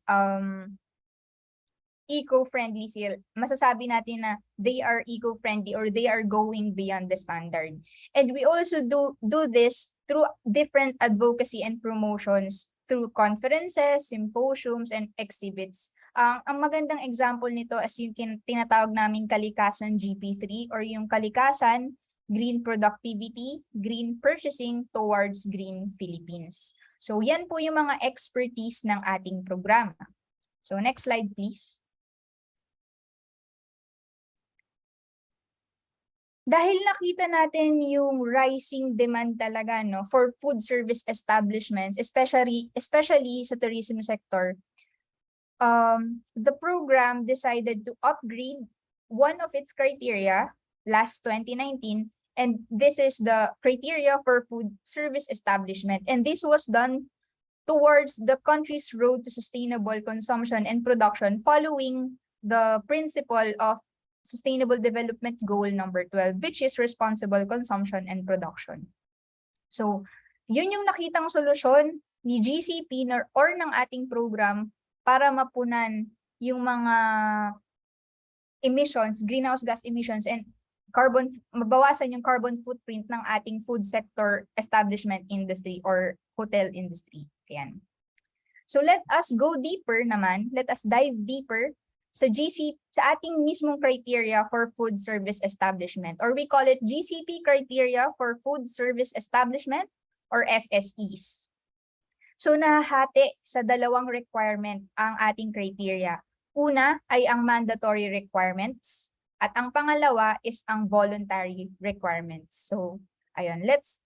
eco-friendly sila. Masasabi natin na they are eco-friendly or they are going beyond the standard. And we also do this through different advocacy and promotions through conferences, symposiums, and exhibits. Ang magandang example nito as yung tinatawag naming Kalikasan GP3 or yung Kalikasan, Green Productivity, Green Purchasing Towards Green Philippines. So yan po yung mga expertise ng ating programa. So next slide, please. Dahil nakita natin yung rising demand talaga, no, for food service establishments, especially sa tourism sector, the program decided to upgrade one of its criteria last 2019, and this is the criteria for food service establishment. And this was done towards the country's road to sustainable consumption and production following the principle of Sustainable Development Goal number 12, which is responsible consumption and production. So, yun yung nakitang solusyon ni GCP or ng ating program para mapunan yung mga emissions, greenhouse gas emissions, and mabawasan yung carbon footprint ng ating food sector establishment industry or hotel industry. Ayan. So, let us go deeper naman. Let us dive deeper sa ating mismong criteria for food service establishment, or we call it GCP criteria for food service establishment or FSEs. So nahahati sa dalawang requirement ang ating criteria. Una ay ang mandatory requirements at ang pangalawa is ang voluntary requirements. So ayun, let's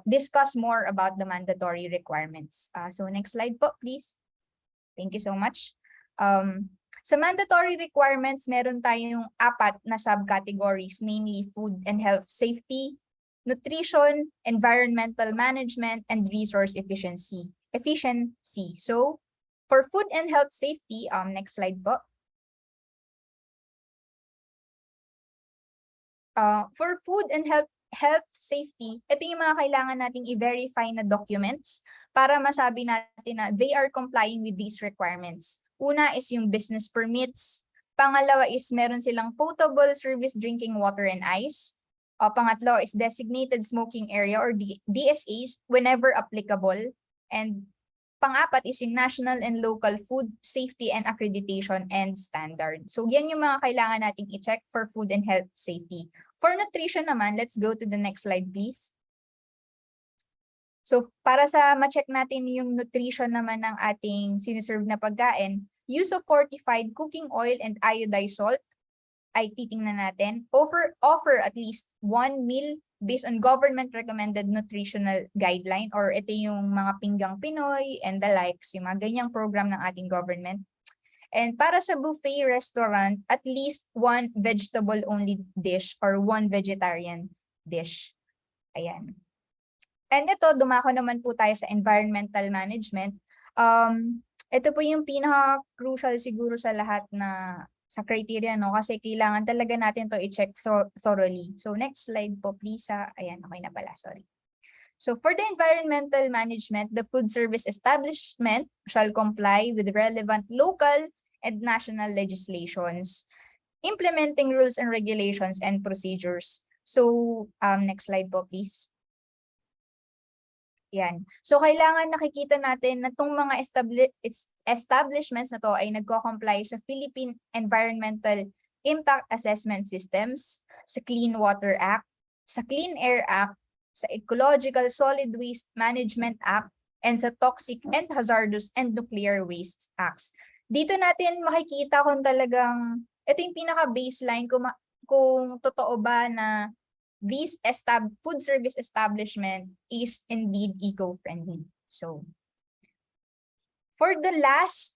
discuss more about the mandatory requirements. So next slide po, please. Thank you so much. Sa mandatory requirements, meron tayong 4 na subcategories, namely food and health safety, nutrition, environmental management, and resource efficiency. So, for food and health safety, next slide po. For food and health health safety, ito yung mga kailangan nating i-verify na documents para masabi natin na they are complying with these requirements. Una is yung business permits. Pangalawa is meron silang potable service drinking water and ice. Pangatlo is designated smoking area or DSAs whenever applicable. And pang-apat is yung national and local food safety and accreditation and standard. So yan yung mga kailangan nating i-check for food and health safety. For nutrition naman, let's go to the next slide, please. So para sa ma-check natin yung nutrition naman ng ating siniserve na pagkain, use of fortified cooking oil and iodized salt ay titingnan natin. Offer at least 1 meal based on government recommended nutritional guideline, or ito yung mga pinggang Pinoy and the likes, yung mga ganyang program ng ating government. And para sa buffet restaurant, at least 1 vegetable only dish or 1 vegetarian dish. Ayan. And ito, dumako naman po tayo sa environmental management. Ito po yung pinaka-crucial siguro sa lahat na sa criteria, no? Kasi kailangan talaga natin to i-check thoroughly. So next slide po please. Ayan, okay na pala, sorry. So for the environmental management, the food service establishment shall comply with relevant local and national legislations, implementing rules and regulations and procedures. So next slide po please. Yan. So kailangan nakikita natin na itong mga establishments na to ay nagko-comply sa Philippine Environmental Impact Assessment Systems, sa Clean Water Act, sa Clean Air Act, sa Ecological Solid Waste Management Act, and sa Toxic and Hazardous and Nuclear Waste Acts. Dito natin makikita kung talagang, ito yung pinaka-baseline kung totoo ba na this food service establishment is indeed eco-friendly. So, for the last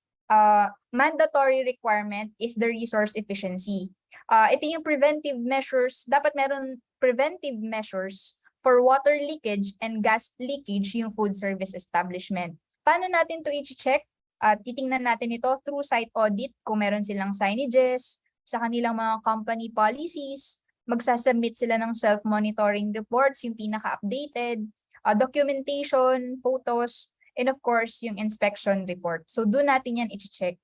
mandatory requirement is the resource efficiency. Ito yung preventive measures, dapat meron preventive measures for water leakage and gas leakage yung food service establishment. Paano natin to i-check? Titingnan natin ito through site audit kung meron silang signages, sa kanilang mga company policies, magsasubmit sila ng self-monitoring reports, yung pinaka-updated, documentation, photos, and of course, yung inspection report. So doon natin yan i-check.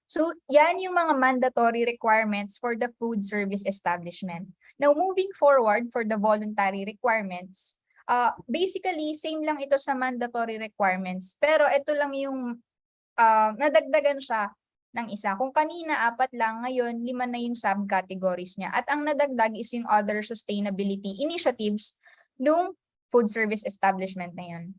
So yan yung mga mandatory requirements for the food service establishment. Now moving forward for the voluntary requirements, basically same lang ito sa mandatory requirements, pero ito lang yung nadagdagan siya ng isa. Kung kanina 4 lang, ngayon 5 na yung subcategories niya. At ang nadagdag is yung other sustainability initiatives ng food service establishment na yun.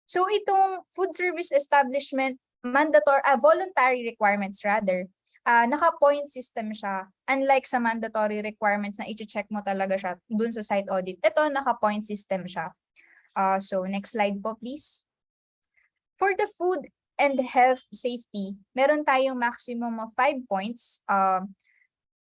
So itong food service establishment voluntary requirements rather, naka-point system siya. Unlike sa mandatory requirements na i-check mo talaga siya dun sa site audit. Ito naka-point system siya. So next slide po please. For the food and health safety, meron tayong maximum of 5 points.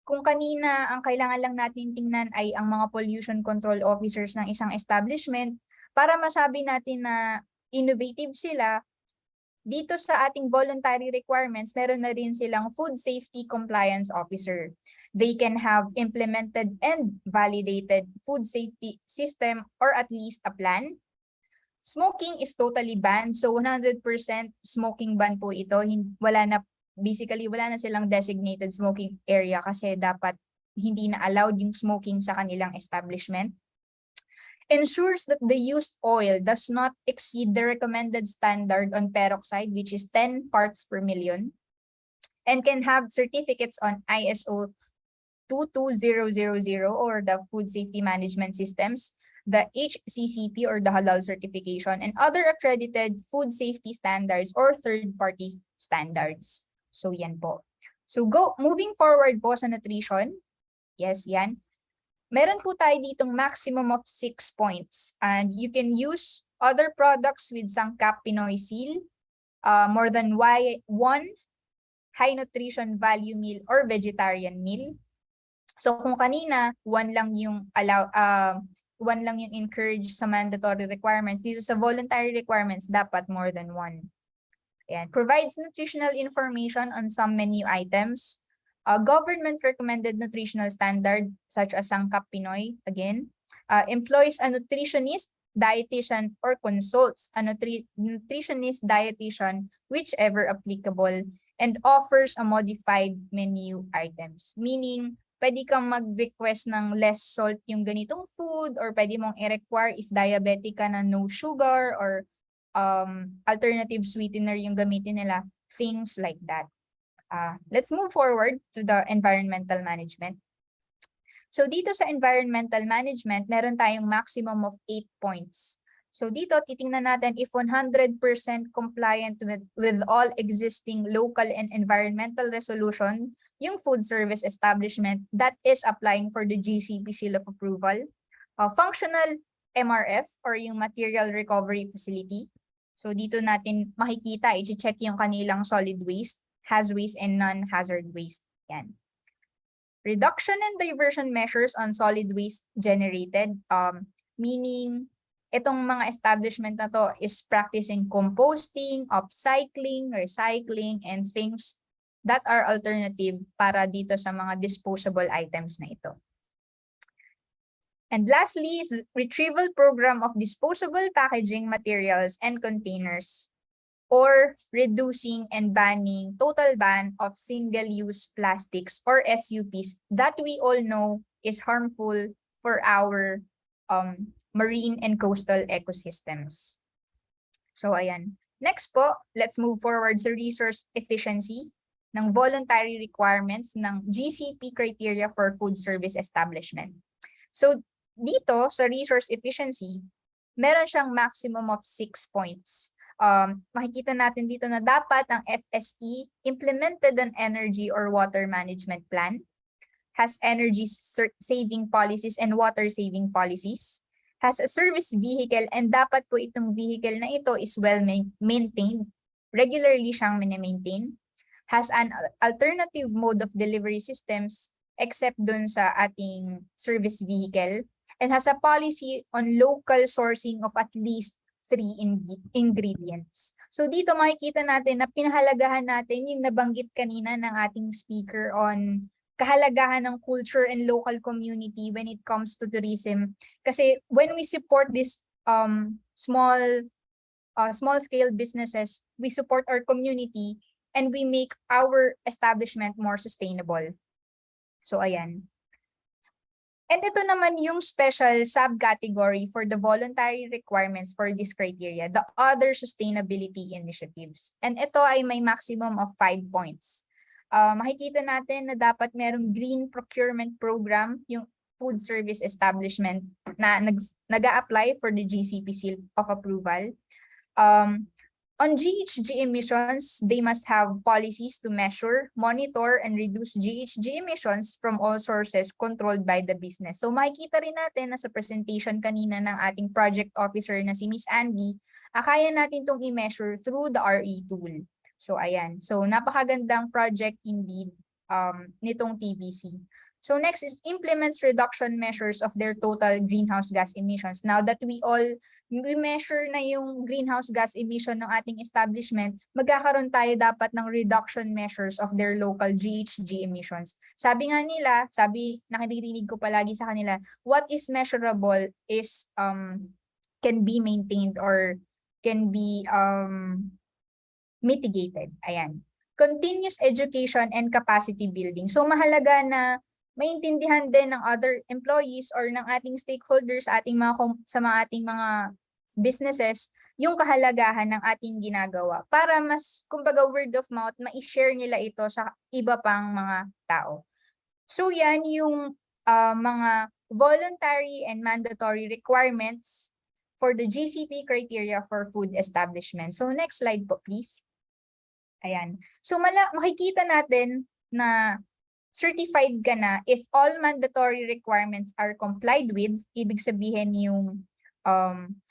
Kung kanina ang kailangan lang natin tingnan ay ang mga pollution control officers ng isang establishment para masabi natin na innovative sila, dito sa ating voluntary requirements, meron na rin silang food safety compliance officer. They can have implemented and validated food safety system or at least a plan. Smoking is totally banned. So 100% smoking ban po ito. Basically, wala na silang designated smoking area kasi dapat hindi na allowed yung smoking sa kanilang establishment. Ensures that the used oil does not exceed the recommended standard on peroxide, which is 10 parts per million, and can have certificates on ISO 22000 or the Food Safety Management Systems, the HCCP or the Halal certification, and other accredited food safety standards or third-party standards. So yan po. So moving forward po sa nutrition. Yes, yan. Meron po tayo ditong maximum of 6 points, and you can use other products with Sangkap Pinoy seal, more than 1 high nutrition value meal or vegetarian meal. So kung kanina 1 lang yung encouraged sa mandatory requirements, dito sa voluntary requirements dapat more than 1. And provides nutritional information on some menu items, government recommended nutritional standard such as Sangkap Pinoy, again, employs a nutritionist, dietitian, or consults a nutritionist, dietitian, whichever applicable, and offers a modified menu items. Meaning, pwede kang mag-request ng less salt yung ganitong food, or pwede mong i-require if diabetic ka na no sugar, or alternative sweetener yung gamitin nila, things like that. Let's move forward to the environmental management. So dito sa environmental management, meron tayong maximum of 8 points. So dito, titingnan natin if 100% compliant with all existing local and environmental resolution, yung food service establishment that is applying for the GCP seal of approval, functional MRF or yung material recovery facility. So dito natin makikita, i-check yung kanilang solid waste, haz waste, and non-hazard waste. Yan. Reduction and diversion measures on solid waste generated, meaning itong mga establishment na to is practicing composting, upcycling, recycling, and things that are alternative para dito sa mga disposable items na ito. And lastly, the retrieval program of disposable packaging materials and containers, or reducing and banning, total ban of single-use plastics or SUPs that we all know is harmful for our marine and coastal ecosystems. So ayan. Next po, let's move forward sa resource efficiency ng voluntary requirements ng GCP criteria for food service establishment. So dito sa resource efficiency, meron siyang maximum of 6 points. Makikita natin dito na dapat ang FSE implemented an energy or water management plan, has energy saving policies and water saving policies, has a service vehicle, and dapat po itong vehicle na ito is well maintained, regularly siyang maintain, has an alternative mode of delivery systems except dun sa ating service vehicle, and has a policy on local sourcing of at least 3 ingredients. So dito makikita natin na pinahalagahan natin yung nabanggit kanina ng ating speaker on kahalagahan ng culture and local community when it comes to tourism. Kasi when we support this small scale businesses, we support our community and we make our establishment more sustainable. So ayan. And ito naman yung special subcategory for the voluntary requirements for this criteria, the other sustainability initiatives. And ito ay may maximum of 5 points. Makikita natin na dapat merong green procurement program yung food service establishment na nag-a-apply for the GCP seal of approval. On GHG emissions, they must have policies to measure, monitor, and reduce GHG emissions from all sources controlled by the business. So makikita rin natin na sa presentation kanina ng ating project officer na si Miss Andy, kaya natin itong i-measure through the RE tool. So ayan. So napakagandang project indeed nitong TBC. So next is implements reduction measures of their total greenhouse gas emissions. Now that we measure na yung greenhouse gas emission ng ating establishment, magkakaroon tayo dapat ng reduction measures of their local GHG emissions. Sabi nga nila, nakirinig ko palagi sa kanila, what is measurable is can be maintained or can be mitigated. Ayan. Continuous education and capacity building. So mahalaga na maintindihan din ng other employees or ng ating stakeholders sa ating mga businesses yung kahalagahan ng ating ginagawa para mas, kumbaga, word of mouth, ma-share nila ito sa iba pang mga tao. So yan yung mga voluntary and mandatory requirements for the GCP criteria for food establishment. So next slide po, please. Ayan. So makikita natin na certified ka na if all mandatory requirements are complied with, ibig sabihin yung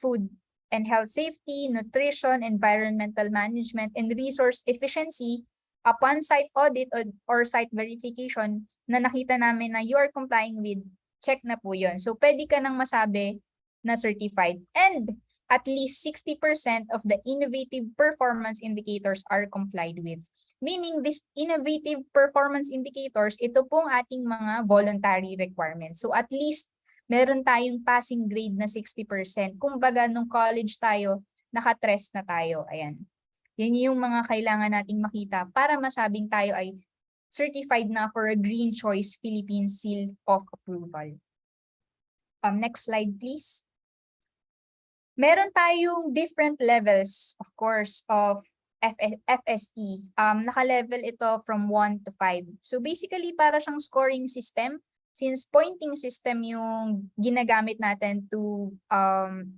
food and health safety, nutrition, environmental management, and resource efficiency, upon site audit or site verification na nakita namin na you are complying with, check na po yun. So pwede ka nang masabi na certified. And at least 60% of the innovative performance indicators are complied with. Meaning, these innovative performance indicators, ito pong ating mga voluntary requirements. So at least, meron tayong passing grade na 60%. Kumbaga, nung college tayo, nakatres na tayo. Ayan. Yan yung mga kailangan nating makita para masabing tayo ay certified na for a Green Choice Philippines Seal of Approval. Next slide, please. Meron tayong different levels, of course, of FSE. Naka-level ito from 1 to 5. So basically, para siyang scoring system, since pointing system yung ginagamit natin to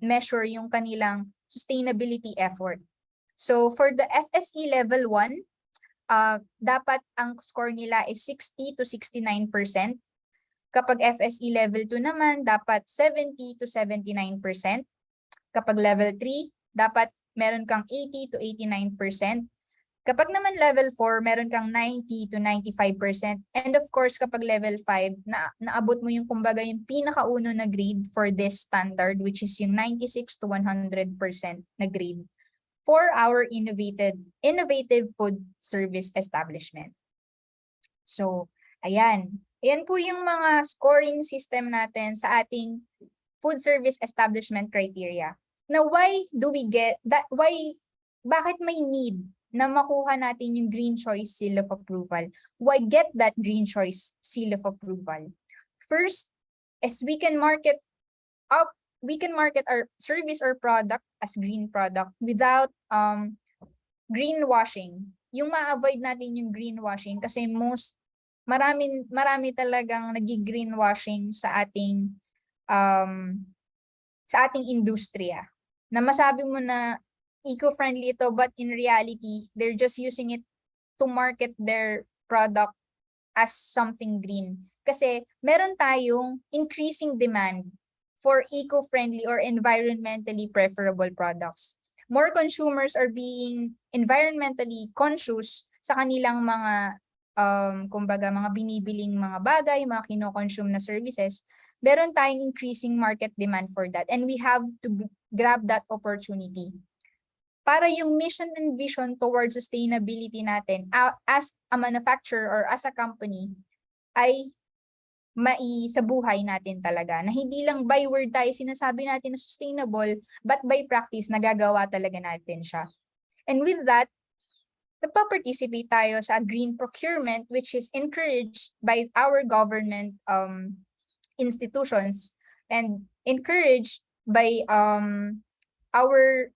measure yung kanilang sustainability effort. So for the FSE level 1, dapat ang score nila is 60 to 69%. Kapag FSE level 2 naman, dapat 70 to 79%. Kapag level 3, dapat meron kang 80 to 89%. Kapag naman level 4, meron kang 90 to 95%. And of course, kapag level 5, naabot mo yung kumbaga yung pinakauno na grade for this standard, which is yung 96 to 100% na grade for our innovative food service establishment. So, ayan. Ayan po yung mga scoring system natin sa ating food service establishment criteria. Now, why do we get that? Bakit may need na makuha natin yung Green Choice Seal of Approval? Why get that Green Choice Seal of Approval? First, as we can market our service or product as green product without greenwashing. Yung ma-avoid natin yung greenwashing kasi marami talagang nagi-greenwashing sa ating industriya. Na masabi mo na eco-friendly ito, but in reality, they're just using it to market their product as something green. Kasi meron tayong increasing demand for eco-friendly or environmentally preferable products. More consumers are being environmentally conscious sa kanilang mga kumbaga mga binibiling mga bagay, mga kino-consume na services. Meron tayong increasing market demand for that, and we have to grab that opportunity. Para yung mission and vision towards sustainability natin as a manufacturer or as a company ay maisabuhay natin talaga. Na hindi lang by word tayo sinasabi natin na sustainable, but by practice, nagagawa talaga natin siya. And with that, nagpa-participate tayo sa green procurement, which is encouraged by our government institutions and encouraged by our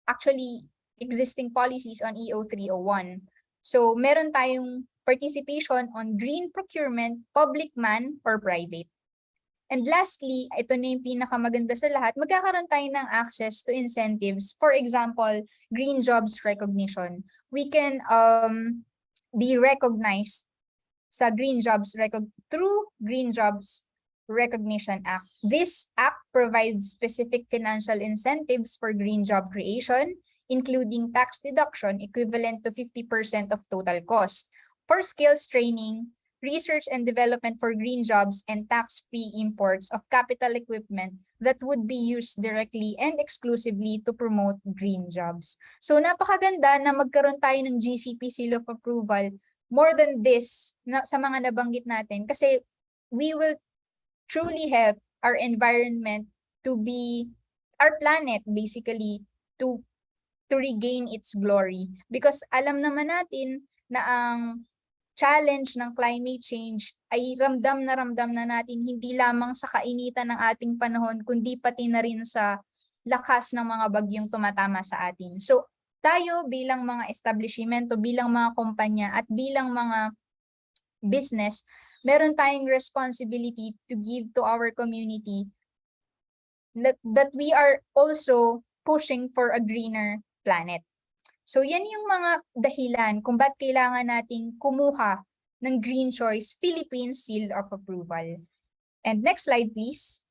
actually existing policies on EO 301. So meron tayong participation on green procurement, public man or private. And lastly, ito na yung pinakamaganda sa lahat, magkakaroon tayo ng access to incentives. For example, green jobs recognition. We can be recognized sa green jobs through Green Jobs Recognition Act. This act provides specific financial incentives for green job creation, including tax deduction equivalent to 50% of total cost, for skills training, research and development for green jobs, and tax-free imports of capital equipment that would be used directly and exclusively to promote green jobs. So napakaganda na magkaroon tayo ng GCP Seal of Approval more than this sa mga nabanggit natin, kasi we will truly help our environment to be, our planet basically, to regain its glory. Because alam naman natin na ang challenge ng climate change ay ramdam na natin hindi lamang sa kainitan ng ating panahon, kundi pati na rin sa lakas ng mga bagyong tumatama sa atin. So tayo bilang mga establishmento, bilang mga kumpanya at bilang mga business, meron tayong responsibility to give to our community that we are also pushing for a greener planet. So yan yung mga dahilan kung ba't kailangan nating kumuha ng Green Choice Philippines Seal of Approval. And next slide, please.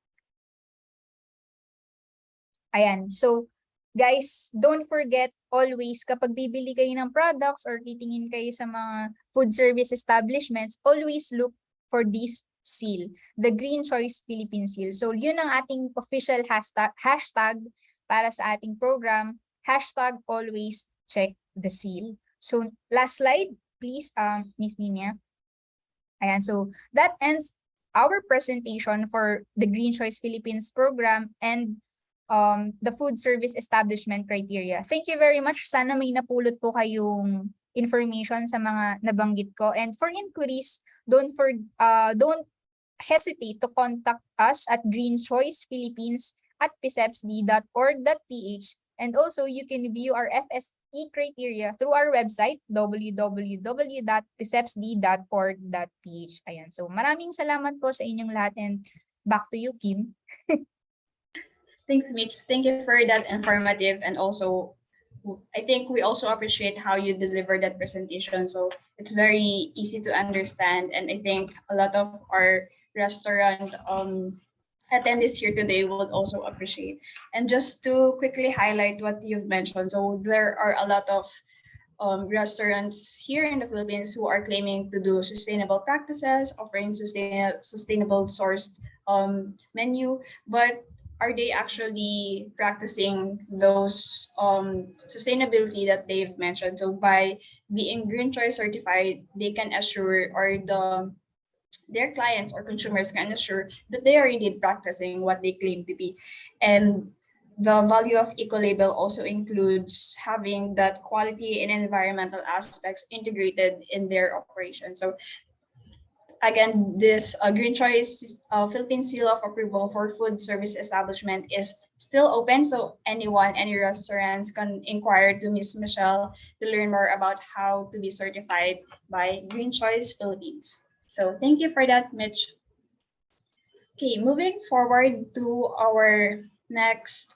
Ayan. So guys, don't forget always kapag bibili kayo ng products or titingin kayo sa mga food service establishments, always look for this seal, the Green Choice Philippines Seal. So yun ang ating official hashtag para sa ating program, #always check the seal. So last slide, please, Miss Nina. Ayan, so that ends our presentation for the Green Choice Philippines program and the food service establishment criteria. Thank you very much. Sana may napulot po kayong information sa mga nabanggit ko. And for inquiries, don't hesitate to contact us at Green Choice Philippines at pisepsd.org.ph. And also, you can view our FSE criteria through our website, www.pisepsd.org.ph. Ayan. So, maraming salamat po sa inyong lahat and back to you, Kim. Thanks, Mitch. Thank you for that informative, and also I think we also appreciate how you deliver that presentation. So it's very easy to understand, and I think a lot of our restaurant attendees here today would also appreciate. And just to quickly highlight what you've mentioned, so there are a lot of restaurants here in the Philippines who are claiming to do sustainable practices, offering sustainable sourced menu, but are they actually practicing those sustainability that they've mentioned? So by being Green Choice certified, they can assure, or their clients or consumers can assure that they are indeed practicing what they claim to be. And the value of Ecolabel also includes having that quality and environmental aspects integrated in their operation. So again, this Green Choice Philippine Seal of Approval for food service establishment is still open. So any restaurants can inquire to Ms. Michelle to learn more about how to be certified by Green Choice Philippines. So thank you for that, Mitch. Okay, moving forward to our next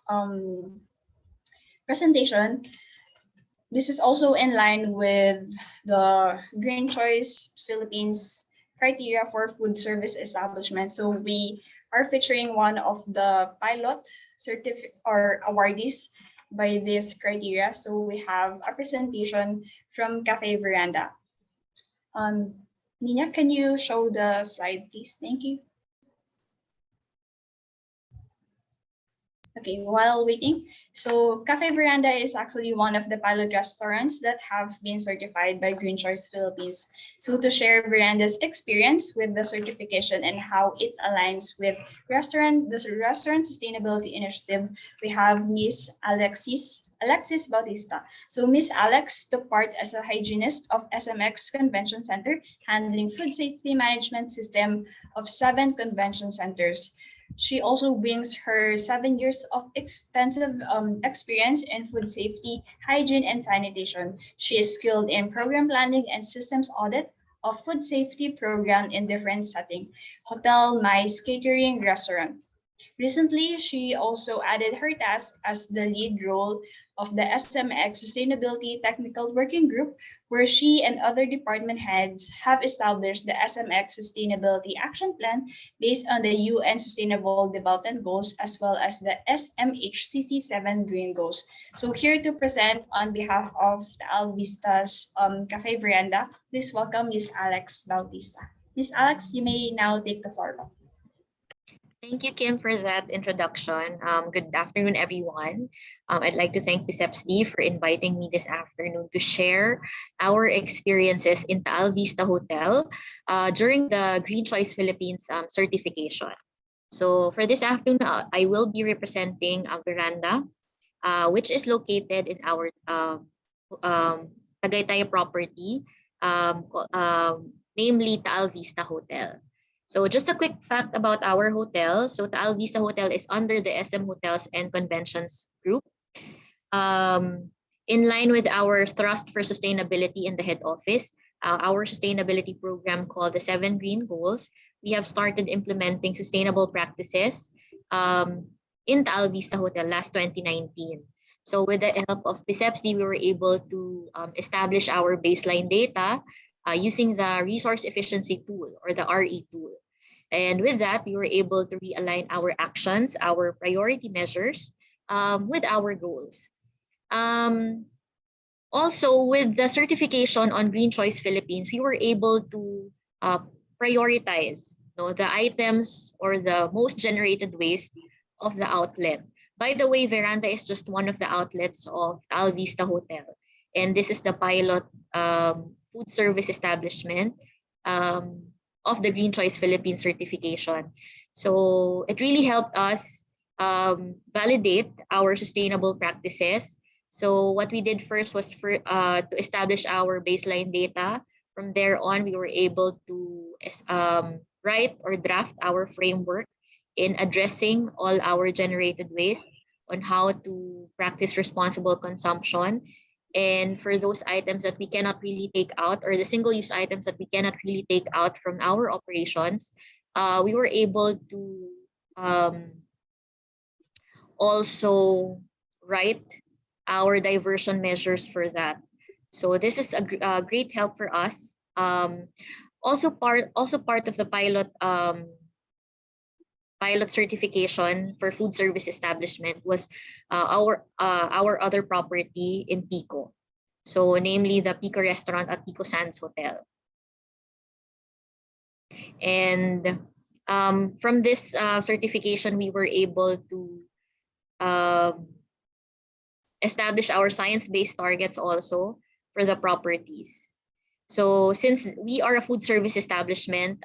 presentation. This is also in line with the Green Choice Philippines criteria for food service establishment. So we are featuring one of the pilot or awardees by this criteria. So we have a presentation from Cafe Veranda. Nina, can you show the slide, please? Thank you. Okay, while waiting, so Cafe Veranda is actually one of the pilot restaurants that have been certified by Green Choice Philippines. So to share Veranda's experience with the certification and how it aligns with the restaurant sustainability initiative, we have Miss Alexis Bautista. So Miss Alex took part as a hygienist of SMX Convention Center, handling food safety management system of 7 convention centers. She also brings her 7 years of extensive experience in food safety, hygiene, and sanitation. She is skilled in program planning and systems audit of food safety program in different settings, hotel, MICE, catering, restaurant. Recently, she also added her task as the lead role of the SMX Sustainability Technical Working Group, where she and other department heads have established the SMX Sustainability Action Plan based on the UN Sustainable Development Goals as well as the SMHCC 7 Green Goals. So here to present on behalf of the Alvista's Cafe Veranda, please welcome Ms. Alex Bautista. Ms. Alex, you may now take the floor. Thank you, Kim, for that introduction. Good afternoon, everyone. I'd like to thank PSEPSD for inviting me this afternoon to share our experiences in Taal Vista Hotel during the Green Choice Philippines certification. So for this afternoon, I will be representing Veranda, which is located in our Tagaytay property, namely Taal Vista Hotel. So just a quick fact about our hotel. So Taal Vista Hotel is under the SM Hotels and Conventions Group. In line with our thrust for sustainability in the head office, our sustainability program called the 7 Green Goals, we have started implementing sustainable practices in Taal Vista Hotel last 2019. So with the help of PSEPSD, we were able to establish our baseline data using the resource efficiency tool or the RE tool. And with that, we were able to realign our actions, our priority measures with our goals. Also, with the certification on Green Choice Philippines, we were able to prioritize the items or the most generated waste of the outlet. By the way, Veranda is just one of the outlets of Taal Vista Hotel. And this is the pilot food service establishment of the Green Choice Philippines certification. So it really helped us validate our sustainable practices. So what we did first was to establish our baseline data. From there on, we were able to write or draft our framework in addressing all our generated waste, on how to practice responsible consumption. And for those items that we cannot really take out, or the single-use items that we cannot really take out from our operations, we were able to also write our diversion measures for that. So this is a great help for us. Also part of the pilot certification for food service establishment was our other property in Pico. So namely the Pico restaurant at Pico Sands Hotel. And from this certification, we were able to establish our science-based targets also for the properties. So since we are a food service establishment,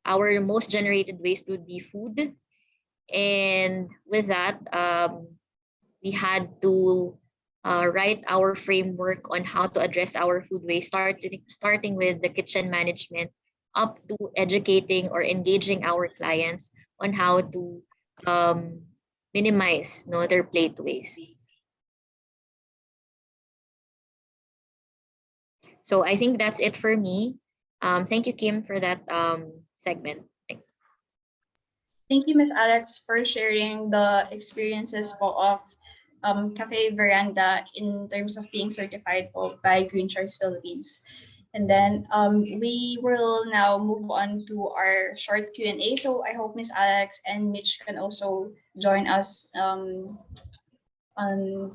our most generated waste would be food. And with that, we had to write our framework on how to address our food waste, starting with the kitchen management, up to educating or engaging our clients on how to minimize their plate waste. So I think that's it for me. Thank you, Kim, for that segment. Thank you, Ms. Alex, for sharing the experiences of Cafe Veranda in terms of being certified by Green Choice Philippines. And then we will now move on to our short Q&A. So I hope Ms. Alex and Mitch can also join us on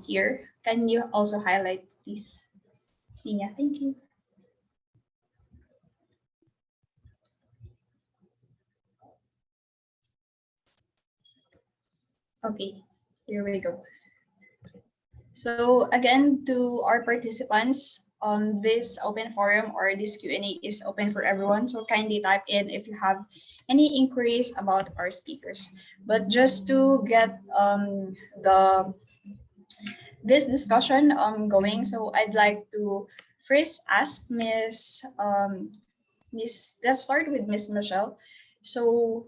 here. Can you also highlight this? Nina, thank you. Okay, here we go. So again, to our participants, this open forum or this Q&A is open for everyone. So kindly type in if you have any inquiries about our speakers. But just to get this discussion going, so I'd like to first ask let's start with Miss Michelle. So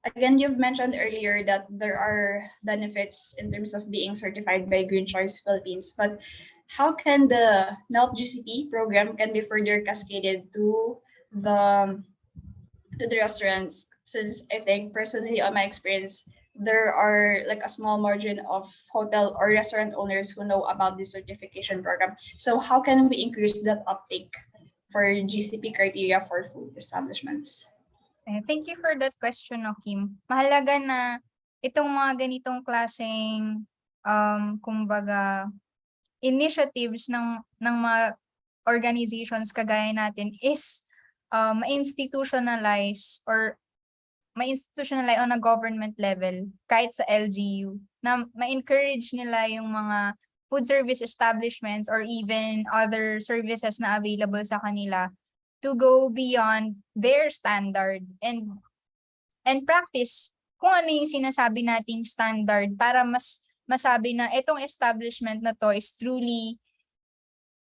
again, you've mentioned earlier that there are benefits in terms of being certified by Green Choice Philippines, but how can the NELP GCP program can be further cascaded to the restaurants? Since I think personally, on my experience, there are like a small margin of hotel or restaurant owners who know about this certification program. So how can we increase that uptake for GCP criteria for food establishments? Thank you for that question, Kim. Mahalaga na itong mga ganitong klaseng kumbaga initiatives ng mga organizations kagaya natin is ma-institutionalize or ma-institutionalize on a government level kahit sa LGU na ma-encourage nila yung mga food service establishments or even other services na available sa kanila to go beyond their standard and practice kung ano yung sinasabi nating standard para mas masabi na itong establishment na to is truly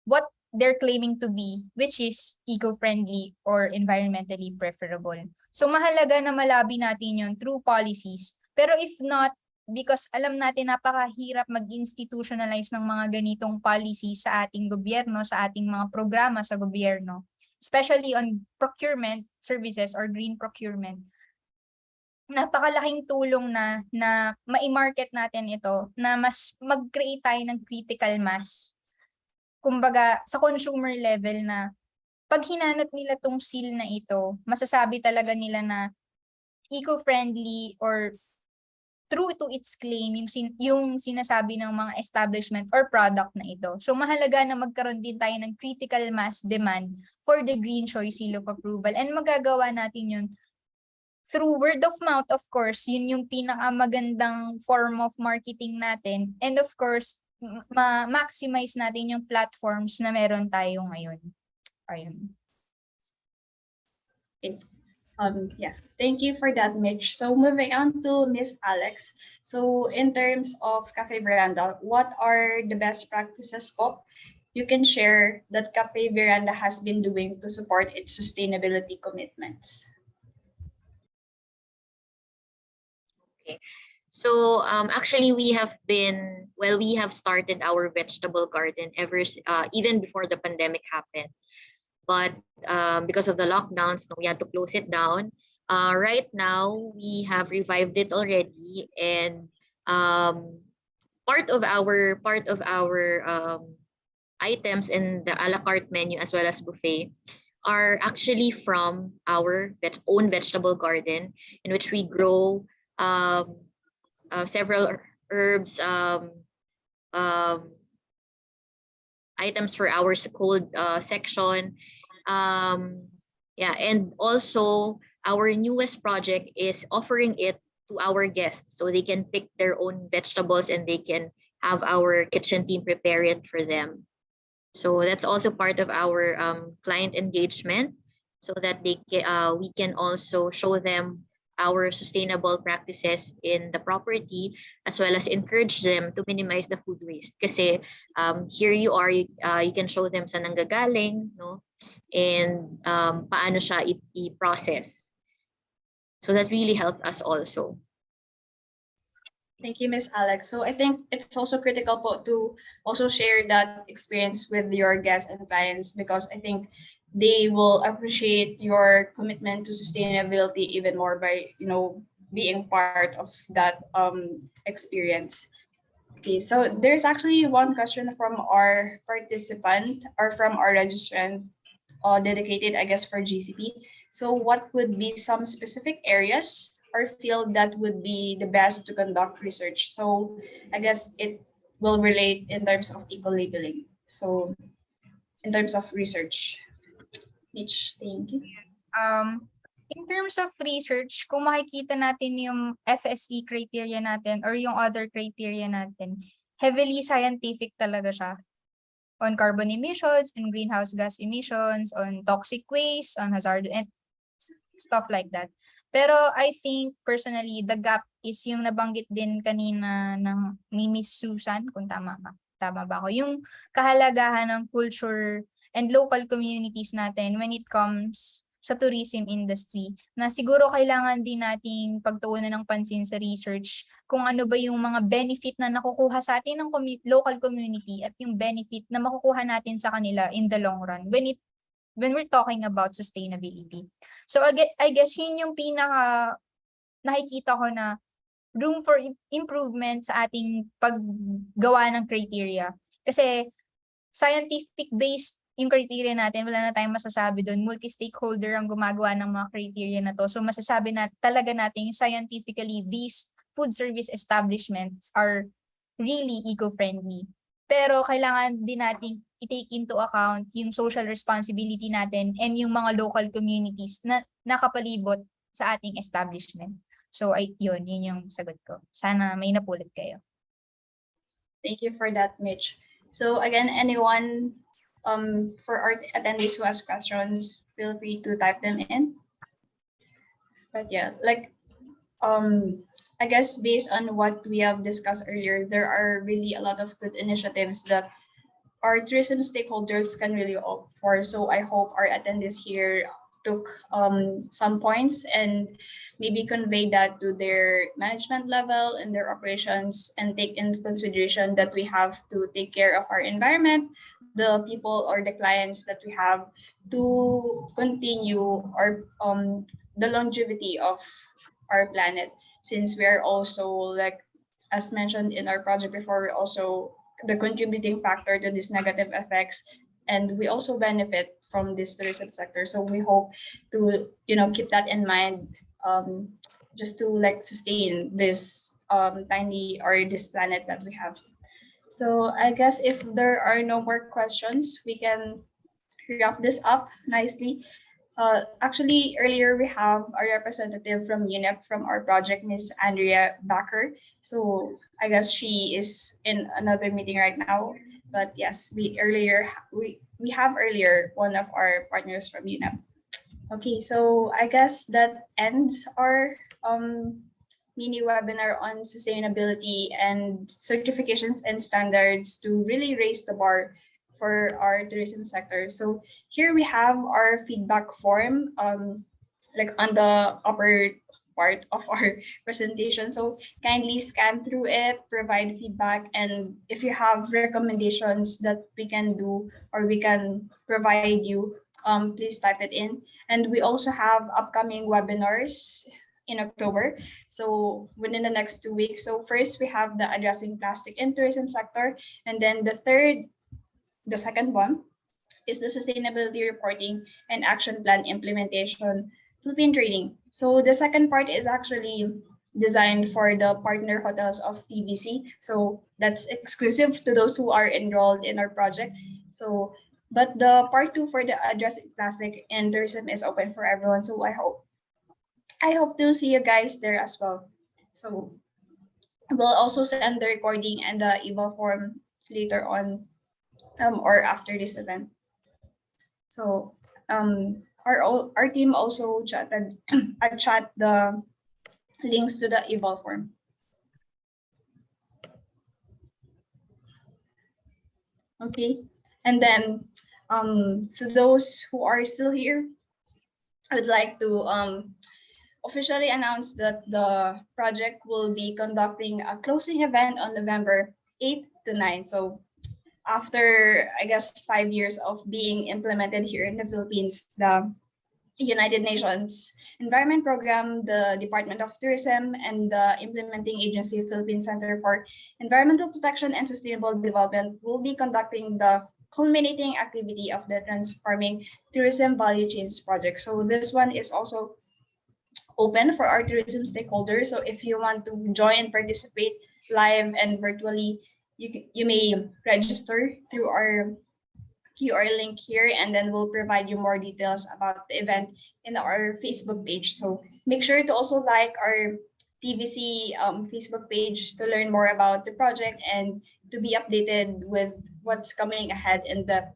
what they're claiming to be, which is eco-friendly or environmentally preferable. So mahalaga na malabi natin yun through policies. Pero if not, because alam natin napakahirap mag-institutionalize ng mga ganitong policy sa ating gobyerno, sa ating mga programa sa gobyerno, especially on procurement services or green procurement. Napakalaking tulong na ma-market natin ito, na mas mag-create tayo ng critical mass. Kumbaga, sa consumer level na pag hinanap nila tong seal na ito, masasabi talaga nila na eco-friendly or true to its claim yung sinasabi ng mga establishment or product na ito. So mahalaga na magkaroon din tayo ng critical mass demand for the Green Choice Seal of Approval. And magagawa natin yun through word of mouth, of course. Yun yung pinakamagandang form of marketing natin. And of course, ma-maximize natin yung platforms na meron tayo ngayon. Ayun. Yes, thank you for that, Mitch. So moving on to Miss Alex. So in terms of Cafe Veranda, what are the best practices po you can share that Cafe Veranda has been doing to support its sustainability commitments? Okay. So actually we have started our vegetable garden even before the pandemic happened. But because of the lockdowns, we had to close it down. Right now, we have revived it already, and part of our items in the a la carte menu as well as buffet are actually from our own vegetable garden, in which we grow several herbs, items for our cold section. And also our newest project is offering it to our guests, so they can pick their own vegetables and they can have our kitchen team prepare it for them. So that's also part of our client engagement, so that we can also show them our sustainable practices in the property, as well as encourage them to minimize the food waste. Kasi here you can show them saan nanggagaling, no? And paano siya i-process. So that really helped us also. Thank you, Miss Alex. So I think it's also critical to also share that experience with your guests and clients, because I think they will appreciate your commitment to sustainability even more by being part of that experience. Okay, so there's actually one question from our participant or from our registrant, dedicated, I guess, for GCP. So what would be some specific areas or field that would be the best to conduct research? So I guess it will relate in terms of eco-labeling. So in terms of research. Mitch, thank you. In terms of research, kung makikita natin yung FSE criteria natin or yung other criteria natin, heavily scientific talaga siya. On carbon emissions and greenhouse gas emissions, on toxic waste, on hazard and stuff like that. Pero I think personally, the gap is yung nabanggit din kanina ni Miss Susan, kung tama ba ako, yung kahalagahan ng culture and local communities natin when it comes sa tourism industry, na siguro kailangan din nating pagtuunan ng pansin sa research kung ano ba yung mga benefit na nakukuha sa atin ng local community at yung benefit na makukuha natin sa kanila in the long run when we're talking about sustainability. So I guess yun yung pinaka nakikita ko na room for improvement sa ating paggawa ng criteria. Kasi scientific-based yung criteria natin, wala na tayong masasabi doon. Multi-stakeholder ang gumagawa ng mga criteria na to. So masasabi na talaga natin scientifically, these food service establishments are really eco-friendly. Pero kailangan din natin i-take into account yung social responsibility natin and yung mga local communities na nakapalibot sa ating establishment. So yun yung sagot ko. Sana may napulot kayo. Thank you for that, Mitch. So again, anyone for our attendees who has questions, feel free to type them in. But yeah, I guess based on what we have discussed earlier, there are really a lot of good initiatives that our tourism stakeholders can really opt for. So I hope our attendees here took some points and maybe convey that to their management level and their operations, and take into consideration that we have to take care of our environment, the people or the clients that we have, to continue our the longevity of our planet, since we are also, as mentioned in our project before, we're also the contributing factor to these negative effects, and we also benefit from this tourism sector. So we hope to keep that in mind, just to sustain this tiny or this planet that we have. So I guess if there are no more questions, we can wrap this up nicely. Actually, earlier we have a representative from UNEP from our project, Miss Andrea Backer. So I guess she is in another meeting right now. But yes, we have earlier one of our partners from UNEP. Okay, so I guess that ends our mini webinar on sustainability and certifications and standards to really raise the bar for our tourism sector. So here we have our feedback form, like on the upper part of our presentation. So kindly scan through it, provide feedback, and if you have recommendations that we can do or we can provide you, please type it in. And we also have upcoming webinars in October, so within the next 2 weeks. So first we have the addressing plastic in tourism sector, and then the second one is the sustainability reporting and action plan implementation Philippine training. So the second part is actually designed for the partner hotels of TBC. So that's exclusive to those who are enrolled in our project. So, but the part 2 for the addressing plastic in tourism is open for everyone. So I hope to see you guys there as well. So we'll also send the recording and the email form later on or after this event. So our team also chatted chat the links to the eval form. Okay, and then to those who are still here, I would like to officially announce that the project will be conducting a closing event on November 8th to 9th. So after, I guess, 5 years of being implemented here in the Philippines, the United Nations Environment Program, the Department of Tourism, and the implementing agency Philippine Center for Environmental Protection and Sustainable Development will be conducting the culminating activity of the Transforming Tourism Value Chains project. So this one is also open for our tourism stakeholders. So if you want to join, participate live and virtually, you may register through our QR link here, and then we'll provide you more details about the event in our Facebook page. So make sure to also like our TVC Facebook page to learn more about the project and to be updated with what's coming ahead in the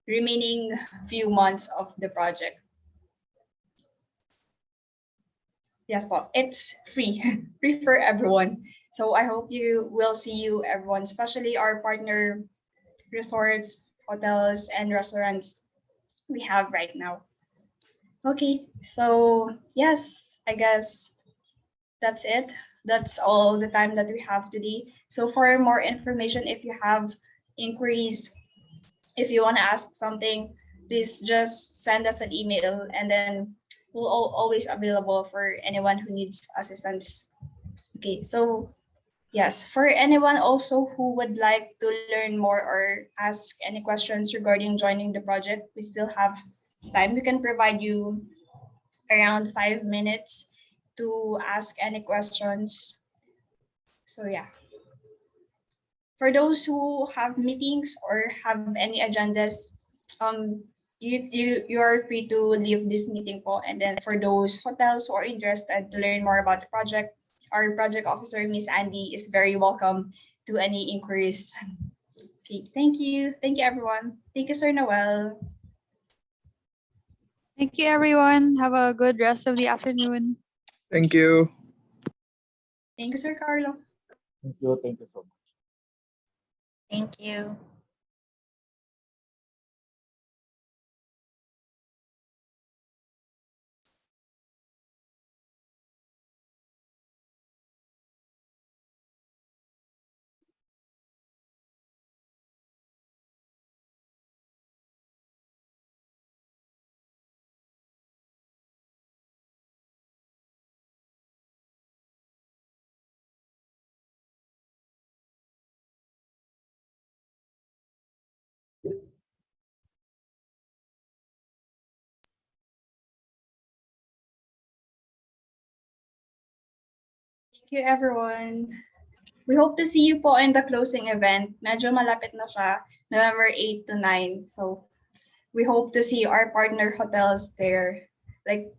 remaining few months of the project. Yes, Paul, it's free, free for everyone. So I hope you will see you everyone, especially our partner resorts, hotels, and restaurants we have right now. Okay, so yes, I guess that's it. That's all the time that we have today. So for more information, if you have inquiries, if you want to ask something, please just send us an email, and then we'll always available for anyone who needs assistance. Okay, so yes, for anyone also who would like to learn more or ask any questions regarding joining the project, we still have time. We can provide you around 5 minutes to ask any questions. So yeah. For those who have meetings or have any agendas, you are free to leave this meeting po. And then for those hotels who are interested to learn more about the project, our project officer, Miss Andy, is very welcome to any inquiries. Okay, thank you. Thank you, everyone. Thank you, Sir Noel. Thank you, everyone. Have a good rest of the afternoon. Thank you. Thank you, Sir Carlo. Thank you. Thank you so much. Thank you. Thank you, everyone. We hope to see you po in the closing event. Medyo malapit na siya, November 8 to 9. So we hope to see our partner hotels there. Like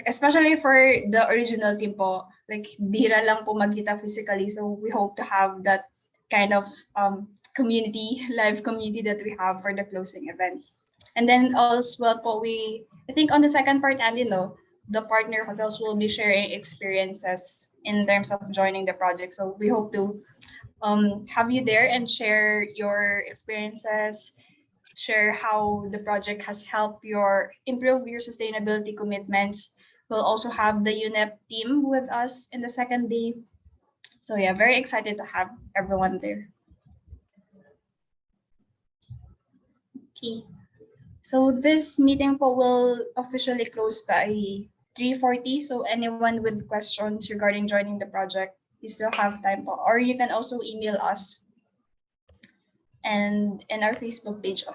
especially for the original team po, like bihira lang po magkita physically. So we hope to have that kind of community, live community that we have for the closing event. And then also po, I think on the second part, and the partner hotels will be sharing experiences in terms of joining the project. So we hope to have you there and share your experiences, share how the project has helped improve your sustainability commitments. We'll also have the UNEP team with us in the second day. So yeah, very excited to have everyone there. Okay. So this meeting po will officially close by 3:40. So anyone with questions regarding joining the project, you still have time po. Or you can also email us and in our Facebook page.